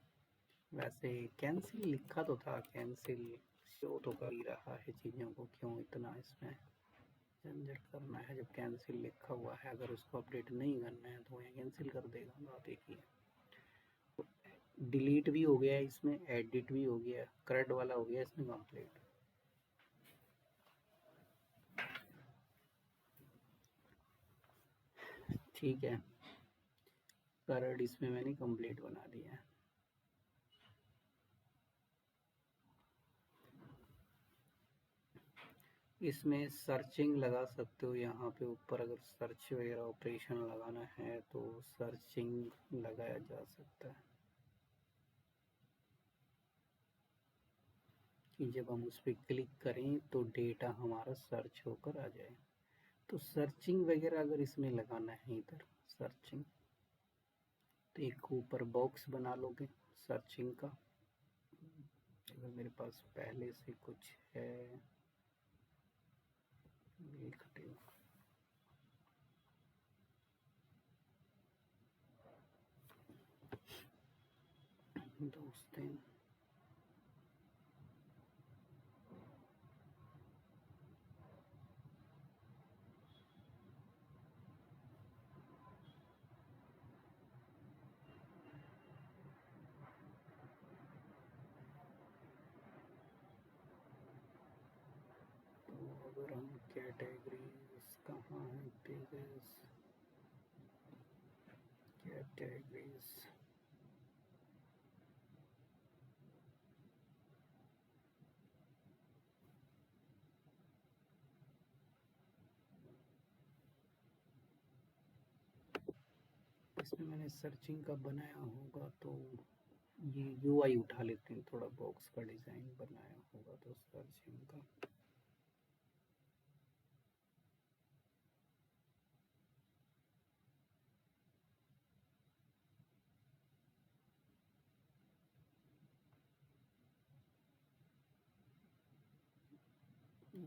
A: वैसे कैंसिल लिखा तो था, कैंसिल शो तो कर ही रहा है चीज़ों को, क्यों इतना इसमें झंझट करना है जब कैंसिल लिखा हुआ है। अगर उसको अपडेट नहीं करना है तो ये कैंसिल कर देगा, बात एक ही है। डिलीट भी हो गया है इसमें, एडिट भी हो गया, करंट वाला हो गया इसमें कंप्लीट। ठीक है, करंट इसमें मैंने कंप्लीट बना दिया है। इसमें सर्चिंग लगा सकते हो, यहाँ पे ऊपर अगर सर्च वगैरह ऑपरेशन लगाना है तो सर्चिंग लगाया जा सकता है कि जब हम उस पर क्लिक करें तो डेटा हमारा सर्च होकर आ जाए। तो सर्चिंग वगैरह अगर इसमें लगाना है इधर सर्चिंग, तो एक ऊपर बॉक्स बना लोगे सर्चिंग का। अगर मेरे पास पहले से कुछ है देखते हो, दोस्तों तो अगर हम कैटेगरीज कहाँ है, पेजेस, कैटेगरीज, इसमें मैंने सर्चिंग का बनाया होगा तो ये यूआई उठा लेते हैं, थोड़ा बॉक्स का डिज़ाइन बनाया होगा तो सर्चिंग का।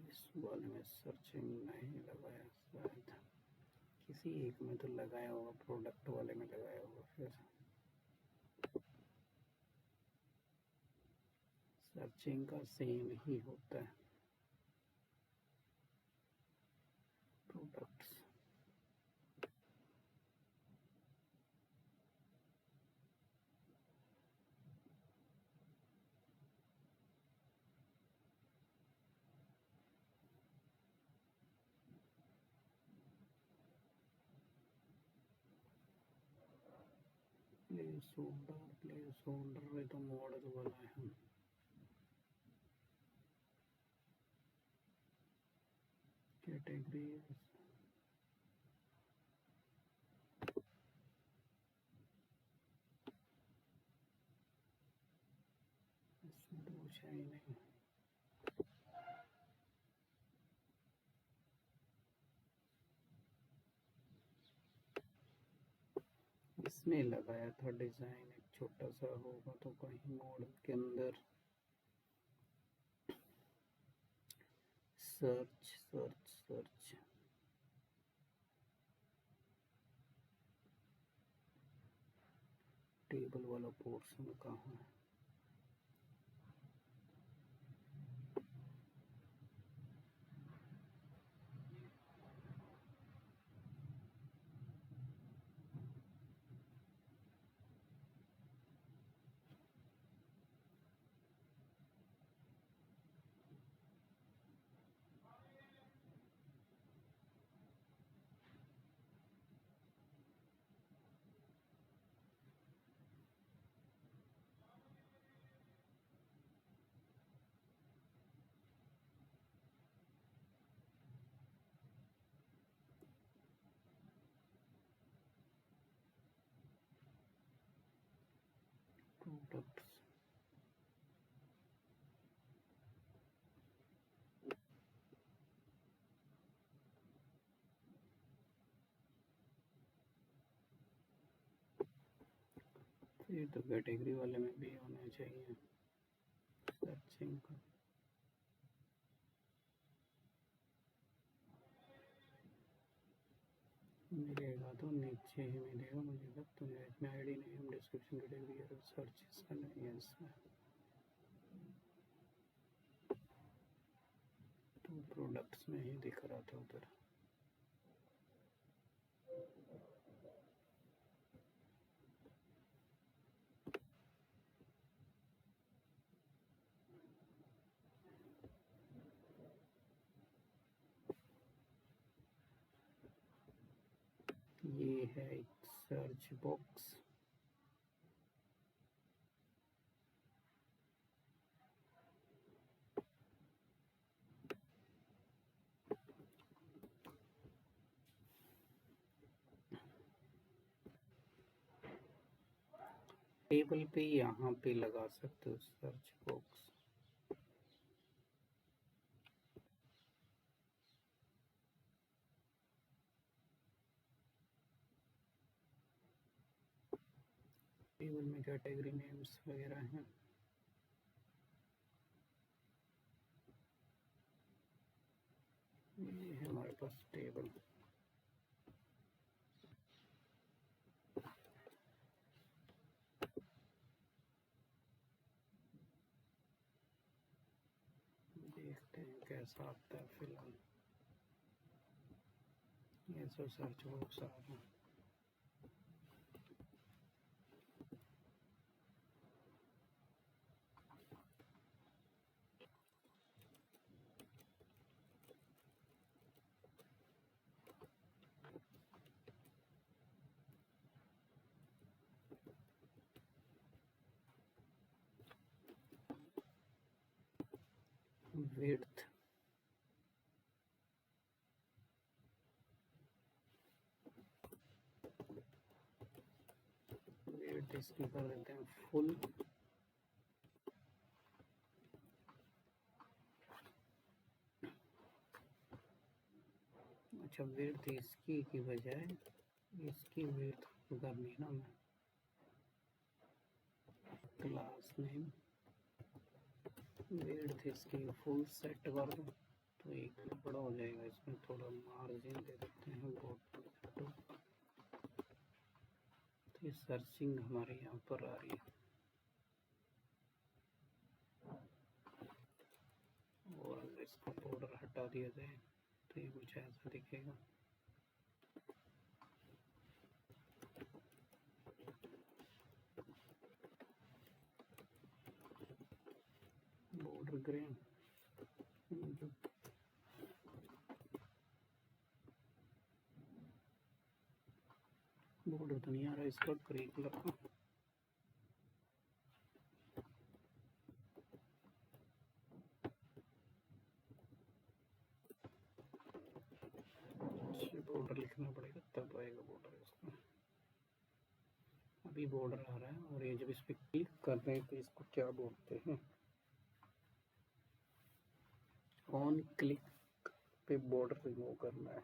A: इस वाले में सर्चिंग नहीं लगाया, शायद किसी एक में तो लगाया होगा, प्रोडक्ट वाले में लगाया होगा। फिर सर्चिंग का सेम ही होता है, products. Place holder, place holder में तो मॉडल वाला है। कैटेगरी इसमें तो कुछ है ही नहीं। इसमें लगाया था डिज़ाइन, एक छोटा सा होगा तो कहीं मॉडल के अंदर। सर्च सर्च सर्च, टेबल वाला पोर्शन कहाँ है? प्रोडक्ट्स, ये तो कैटेगरी वाले में भी होना चाहिए सर्चिंग का। मिलेगा तो नीचे ही मिलेगा मुझे, तो इसमें आईडी नेम डिस्क्रिप्शन कैटेगरी और सर्च इसका नहीं है इसमें। तो प्रोडक्ट्स में ही दिख रहा था उधर। ये है एक सर्च बॉक्स। टेबल पे यहाँ पे लगा सकते हो सर्च बॉक्स। टेबल में कैटेगरी नेम्स वगैरह हैं। ये है हमारे पास टेबल। देखते हैं कैसा आता है। फिलहाल ये सब सर्च बॉक्स आ रहा है। विड्थ इसकी कर देते हैं फुल। अच्छा विड्थ इसकी की बजाय इसकी विड्थ करनी ना मैं। क्लास नेम विड्थ इसकी फुल सेट कर दूँ तो एक बड़ा हो जाएगा। इसमें थोड़ा मार्जिन दे देते हैं तो ये सर्चिंग हमारे यहाँ पर आ रही है और अगर इसका बॉर्डर हटा दिया जाए तो ये कुछ ऐसा दिखेगा। बॉर्डर ग्रे बॉर्डर तो नहीं आ रहा इसका ग्रे कलर का। बॉर्डर लिखना पड़ेगा तब आएगा बॉर्डर इसका। अभी बॉर्डर आ रहा है और ये जब इस पर क्लिक कर रहे हैं तो इसको क्या बोलते हैं, ऑन क्लिक पे बॉर्डर रिमूव करना है।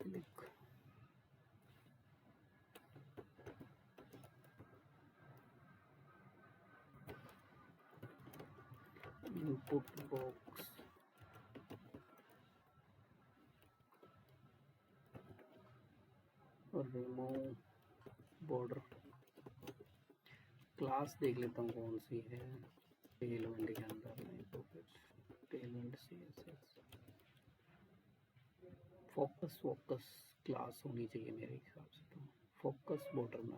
A: क्लिक इनपुट बॉक्स और रिमूव बॉर्डर। क्लास देख लेता हूँ कौन सी है। टेलविंड के अंदर नहीं तो फिर टेलविंड CSS फोकस क्लास होनी चाहिए मेरे हिसाब से। तो फोकस बॉर्डर में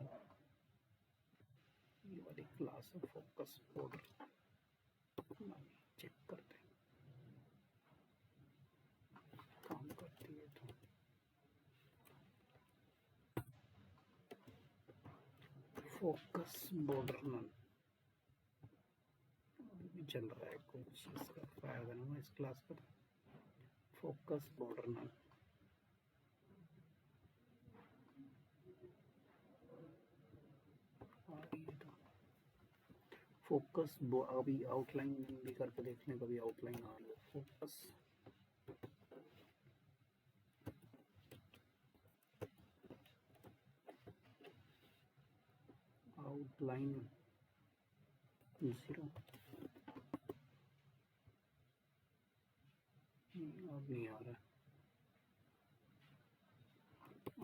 A: ये वाली क्लास है फोकस बॉर्डर। चेक करते हैं काम करती है तो। फोकस बॉर्डर नन भी चल रहा है, कुछ इसका फायदा नहीं है इस क्लास पर। फोकस बॉर्डर नन फोकस अभी आउटलाइन भी करके देखने का भी आउटलाइन आ रही है। फोकस आउटलाइन 0, अब नहीं आ रहा,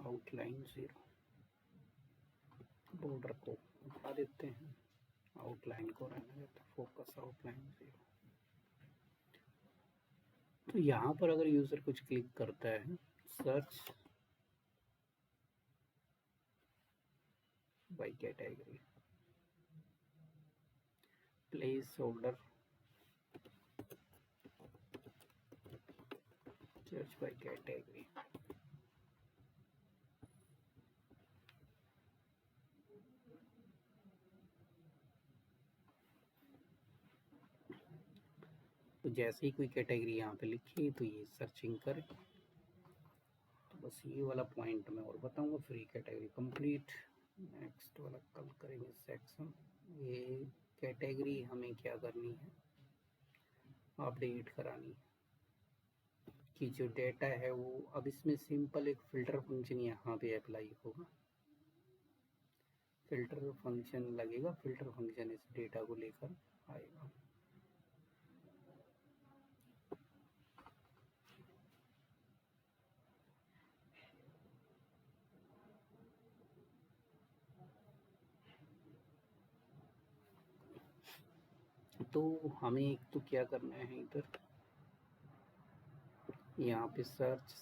A: आउटलाइन 0, बॉर्डर को उठा देते हैं, आउटलाइन को रहने देते हैं, फोकस आउटलाइन 0। तो यहाँ पर अगर यूजर कुछ क्लिक करता है, search by category, place holder, search by category, तो जैसे ही कोई कैटेगरी यहाँ पे लिखी तो ये सर्चिंग करे। तो बस ये वाला पॉइंट मैं और बताऊंगा, फ्री कैटेगरी कंप्लीट। नेक्स्ट वाला कल करेंगे सेक्शन। ये कैटेगरी हमें क्या करनी है, अपडेट करानी है कि जो डेटा है वो, अब इसमें सिंपल एक फिल्टर फंक्शन यहाँ पे अप्लाई होगा, फिल्टर फंक्शन लगेगा, फिल्टर फंक्शन इस डेटा को लेकर आएगा। तो हमें एक तो क्या करना है, इधर यहाँ पे सर्च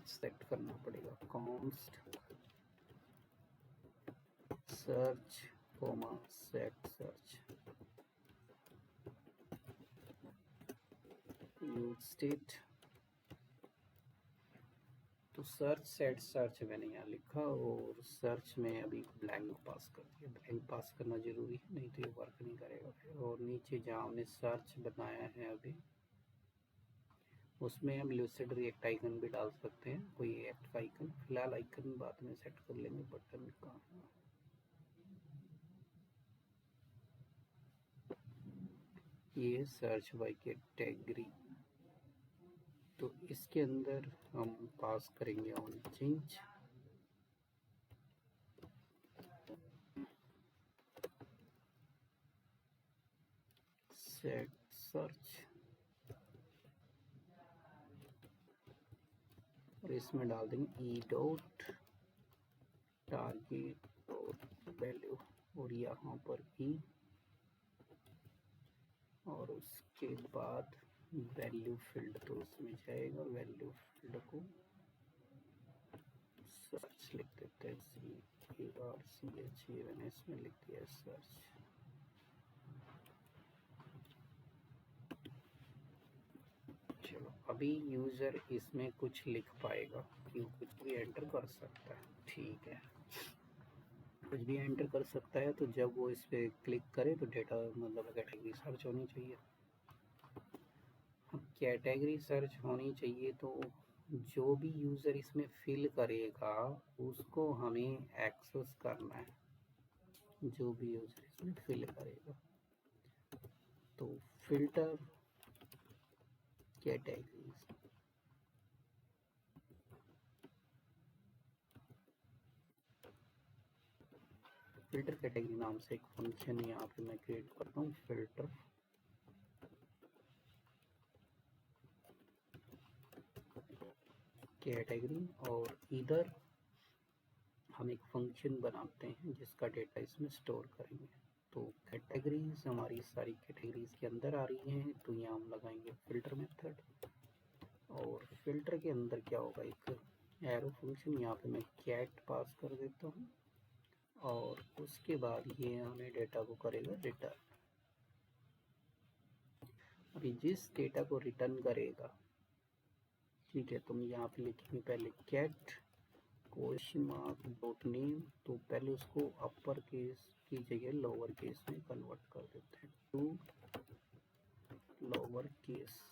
A: सेट करना पड़ेगा, const search comma set search, use state. तो सर्च सेट सर्च मैंने यहाँ लिखा और सर्च में अभी ब्लैंक पास कर दिया, ब्लैंक पास करना जरूरी है, नहीं तो ये वर्क नहीं करेगा फिर। और नीचे जहाँ हमने सर्च बनाया है अभी, उसमें हम लूसिड रिएक्ट आइकन भी डाल सकते हैं, कोई एक्ट आइकन, फिलहाल आइकन बाद में सेट कर लेंगे। बटन का ये सर्च बाय कैटेगरी, तो इसके अंदर हम पास करेंगे ऑन चेंज, सेट सर्च, और इसमें डाल देंगे E dot target dot value, और यहाँ पर ई, और उसके बाद वैल्यू फील्ड, तो इसमें जाएगा वैल्यू फील्ड को सर्च लिख देते हैं, CARCH, मैंने इसमें लिख दिया सर्च। चलो अभी यूजर इसमें कुछ लिख पाएगा, क्यों, कुछ भी एंटर कर सकता है, ठीक है, कुछ भी एंटर कर सकता है। तो जब वो इस पर क्लिक करे तो डेटा मतलब कैटेगरी सर्च होनी चाहिए। अब कैटेगरी सर्च होनी चाहिए तो जो भी यूज़र इसमें फिल करेगा उसको हमें एक्सेस करना है, जो भी यूज़र इसमें फिल करेगा। तो फिल्टर कैटेगरीज, फिल्टर कैटेगरी नाम से एक फंक्शन यहाँ पे मैं क्रिएट करता हूँ, फिल्टर कैटेगरी, और इधर हम एक फंक्शन बनाते हैं जिसका डेटा इसमें स्टोर करेंगे। तो कैटेगरीज हमारी सारी कैटेगरीज के अंदर आ रही हैं, तो यहाँ हम लगाएंगे फिल्टर मेथड, और फिल्टर के अंदर क्या होगा, एक एरो फंक्शन, यहाँ पे मैं कैट पास कर देता हूँ, और उसके बाद ये हमें डेटा को करेगा रिटर्न। अभी जिस डेटा को रिटर्न करेगा, ठीक है, तो हम यहाँ पे लिखेंगे पहले cat question mark dot name, तो पहले उसको अपर केस की जगह लोअर केस में कन्वर्ट कर देते हैं, to lower case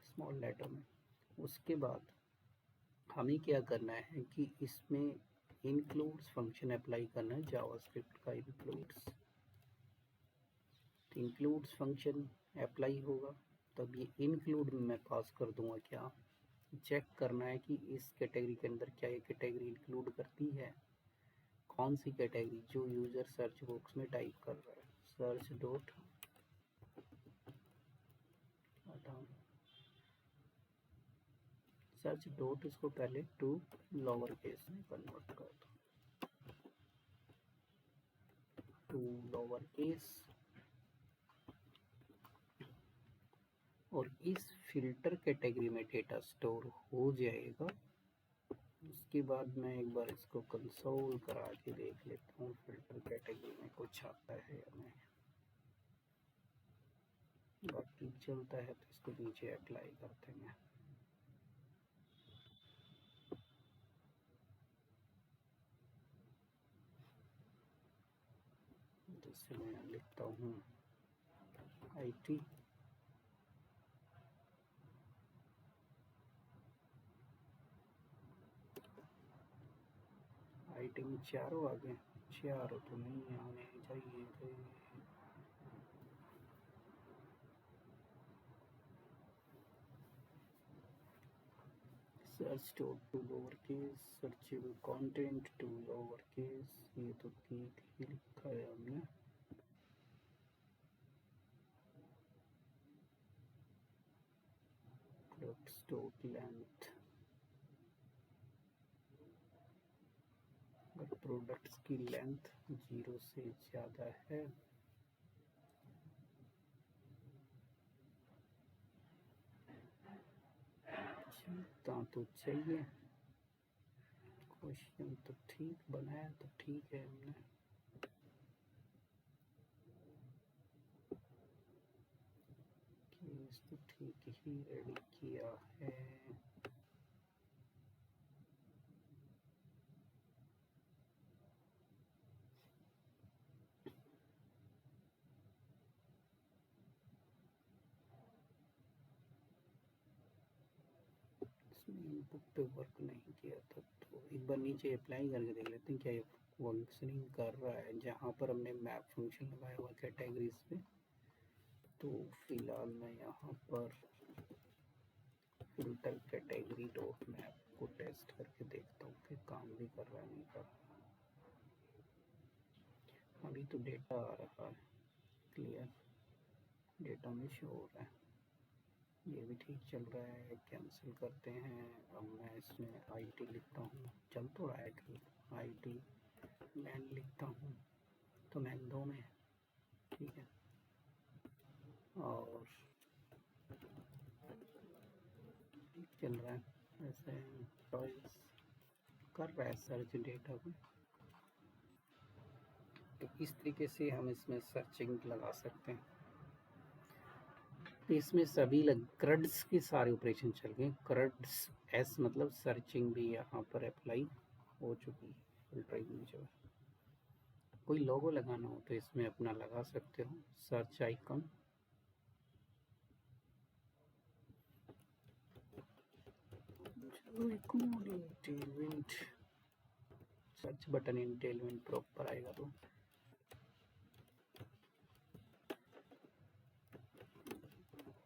A: small letter में। उसके बाद हमें क्या करना है कि इसमें इंक्लूड्स फंक्शन अप्लाई करना है, जावास्क्रिप्ट का इंक्लूड्स फंक्शन अप्लाई होगा, तब ये इंक्लूड में मैं पास कर दूंगा, क्या चेक करना है कि इस कैटेगरी के अंदर क्या ये कैटेगरी इंक्लूड करती है, कौन सी कैटेगरी जो यूजर सर्च बॉक्स में टाइप कर रहा है। सर्च डॉट सर्च डॉट इसको पहले टू लोअर केस में कन्वर्ट कर दो, टू लोअर केस। और इस फिल्टर कैटेगरी में डेटा स्टोर हो जाएगा। उसके बाद मैं एक बार इसको कंसोल करा के देख लेता हूँ फिल्टर कैटेगरी में कुछ आता है या नहीं। बाकी चलता है तो इसको नीचे अप्लाई करते हैं। जैसे मैं लिखता हूँ IT, IT में चारों आ गए, चारों तो नहीं आने चाहिए थे। Search to lower case, searchable content to lower case, ये तो ठीक ही लिखा है हमने। स्टोर लेंथ, अगर प्रोडक्ट्स की लेंथ 0 से ज़्यादा है तो चाहिए। क्वेश्चन तो ठीक बनाया तो ठीक है हमने। केस तो ठीक ही रेडी किया है। इसमें इनपुट पे वर्क नहीं किया था तो एक बार नीचे अप्लाई करके देख लेते हैं क्या ये फंक्शनिंग कर रहा है। जहाँ पर हमने मैप फंक्शन लगाया हुआ कैटेगरीज पे, तो फिलहाल मैं यहाँ पर फिल्टर कैटेगरी डॉट मैप को टेस्ट करके देखता हूँ कि काम भी कर रहा है नहीं कर रहा। अभी तो डेटा आ रहा है, क्लियर डेटा में शो हो रहा है, ये भी ठीक चल रहा है। कैंसिल करते हैं। अब मैं इसमें IT लिखता हूँ, चल तो रहा है ठीक। IT मैन लिखता हूँ तो मैन 2 में है, ठीक है। और ठीक चल रहा है ऐसे। चॉइस कर रहा है सर्च डेटा को। तो इस तरीके से हम इसमें सर्चिंग लगा सकते हैं। तो इसमें सभी क्रड्स के सारे ऑपरेशन चल गए। क्रड्स एस मतलब सर्चिंग भी यहाँ पर अप्लाई हो चुकी है। फिल्टरिंग जो है, कोई लोगो लगाना हो तो इसमें अपना लगा सकते हो, सर्च आइकन। सर्च बटन इंटेलमेंट प्रॉपर आएगा तो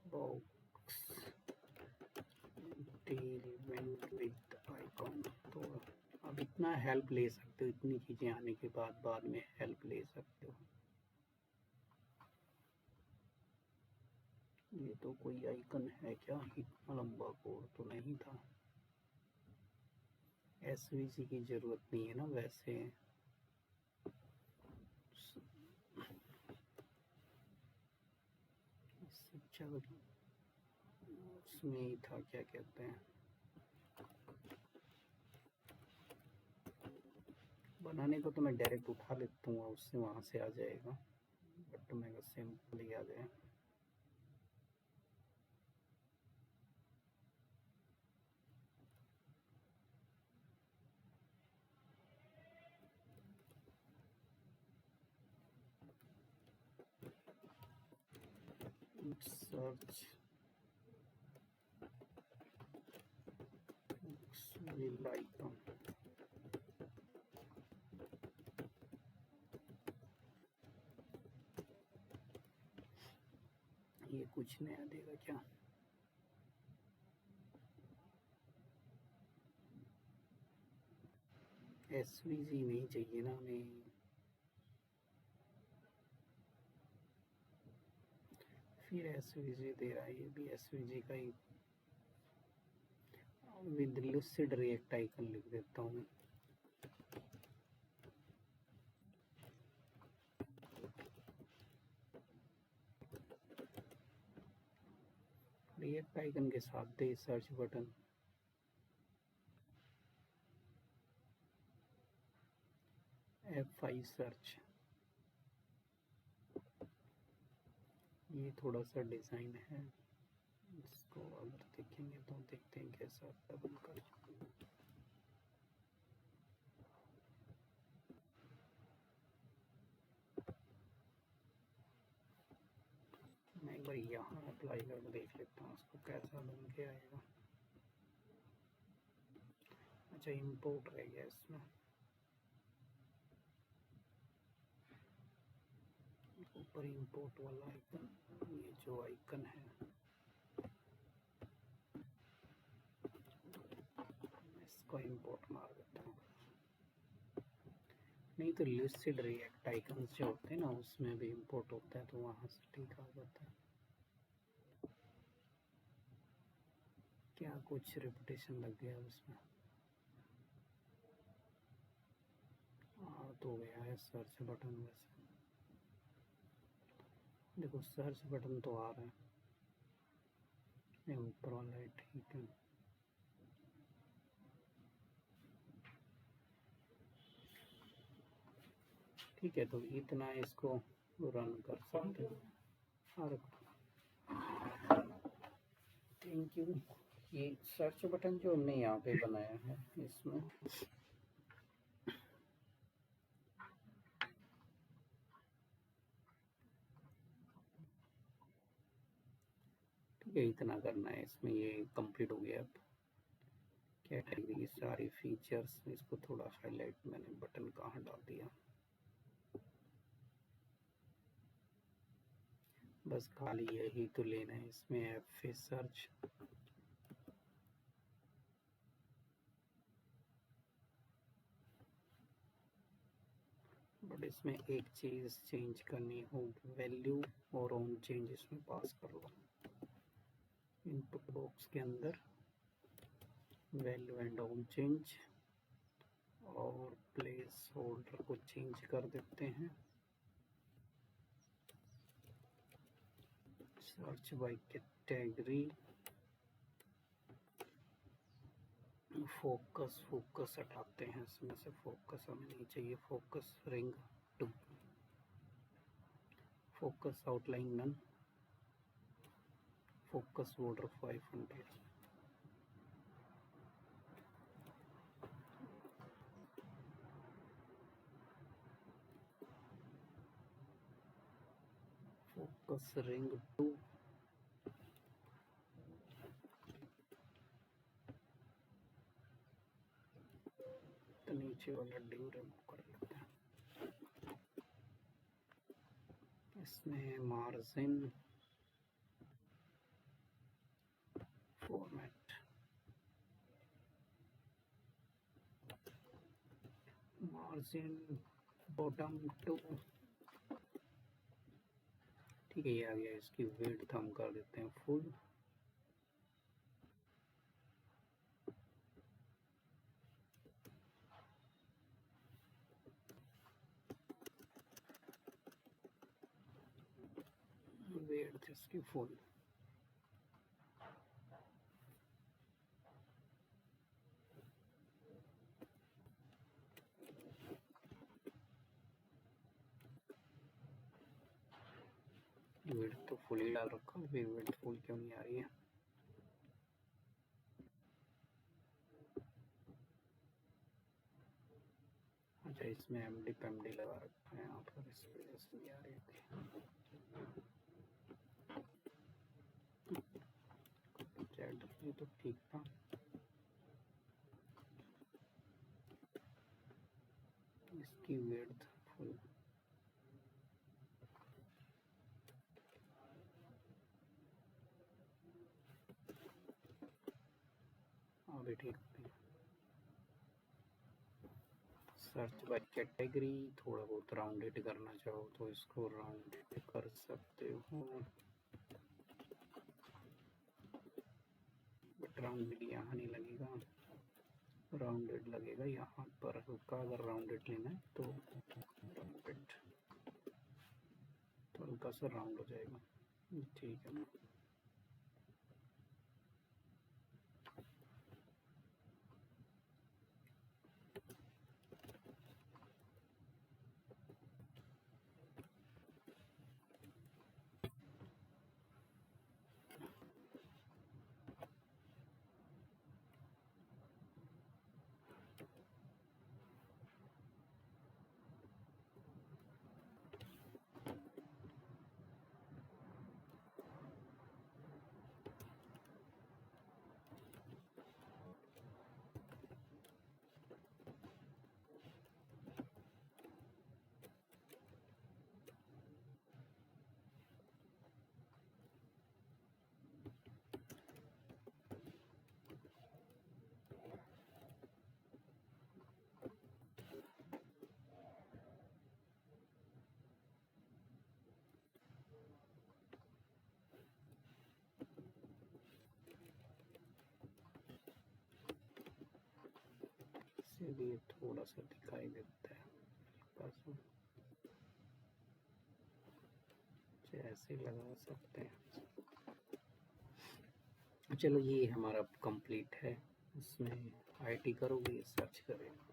A: बॉक्स इंटेलमेंट विद आइकन। तो अब इतना हेल्प ले सकते हो, इतनी चीज़ें आने के बाद में हेल्प ले सकते हो। ये तो कोई आइकन है क्या? इतना लंबा कोड तो नहीं था। SVC की जरूरत नहीं है ना वैसे। उसमें ही था, क्या कहते हैं, बनाने को तो मैं डायरेक्ट उठा लेता हूँ, उससे वहाँ से आ जाएगा, बट मैं सिंपल ही आ जाए। सर्च आइकन, ये कुछ नया देगा क्या? एसवीजी नहीं चाहिए ना हमें, फिर एसवीजी दे रहा है, ये भी एसवीजी का ही। विद लूसिड रिएक्ट आइकन लिख देता हूँ। रिएक्ट आइकन के साथ दे सर्च बटन, F5 सर्च। ये थोड़ा सा डिज़ाइन है, इसको अगर देखेंगे तो देखते हैं कैसा डबल कर। मैं एक बार यहाँ अप्लाई करके देख लेता हूँ उसको कैसा बन के आएगा। अच्छा इंपोर्ट रह गया इसमें, ऊपर इंपोर्ट वाला आइकन, ये जो आइकन है इसको इंपोर्ट मार देता हूँ। नहीं तो लूसिड रिएक्ट आइकन जो होते हैं ना उसमें भी इंपोर्ट होता है, तो वहाँ से ठीक आ जाता है। क्या कुछ रिपीटेशन लग गया उसमें, तो गया है सर्च बटन। वैसे देखो सर्च बटन तो आ रहा है, ये ऊपर वाला है, ठीक है। ठीक है, तो इतना इसको रन कर सकते हैं। और थैंक यू। ये सर्च बटन जो हमने यहाँ पे बनाया है इसमें ठीक है, इतना करना है इसमें। ये कंप्लीट हो गया। अब कैटेगरी की सारी फीचर्स, इसको थोड़ा हाईलाइट, मैंने बटन कहाँ डाल दिया, बस खाली यही तो लेना है इसमें। एफ सर्च, बट इसमें एक चीज़ चेंज करनी होगी, वैल्यू और ऑन चेंज इसमें पास कर लो। इनपुट बॉक्स के अंदर वैल्यू एंड ऑन चेंज, और प्लेस होल्डर को चेंज कर देते हैं। सर्च बाय कैटेगरी, फोकस हटाते हैं इसमें से, फोकस हमें नहीं चाहिए। Focus ring 2, focus outline none, focus border 500। Focus ring 2, तो नीचे वाला ड्यू रिमूव कर लेते हैं। इसमें मार्जिन फॉर्मेट, मार्जिन बॉटम 2, ठीक है ये आ गया। इसकी विड्थ हम कर देते हैं फुल। विड्थ इसकी फुल। विड्थ तो फुल ही डाल रखा है, फिर विड्थ फुल क्यों नहीं आ रही है। अच्छा इसमें एमडी पेमडी लगा रखा है यहाँ पर, इस वजह से नहीं आ रही थी। चैट ये तो ठीक था। इसकी विड्थ फुल, अभी ठीक नहीं। सर्च बाय कैटेगरी, थोड़ा बहुत राउंडेड करना चाहो तो इसको राउंडेड कर सकते हो, बट राउंडेड यहाँ नहीं लगेगा, राउंडेड लगेगा यहाँ पर हल्का। अगर राउंडेड लेना है तो राउंडेड, तो हल्का सा राउंड हो जाएगा, ठीक है। इसीलिए थोड़ा सा दिखाई देता है हल्का सा, ऐसे लगा सकते हैं। चलो ये हमारा कंप्लीट है, इसमें आईटी करोगे, सर्च करेगा,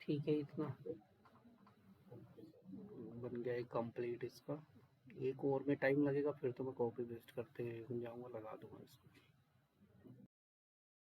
A: ठीक है। इतना बन गया है कंप्लीट इसका। एक और में टाइम लगेगा, फिर तो मैं कॉपी पेस्ट करते जाऊंगा, लगा दूंगा इसको।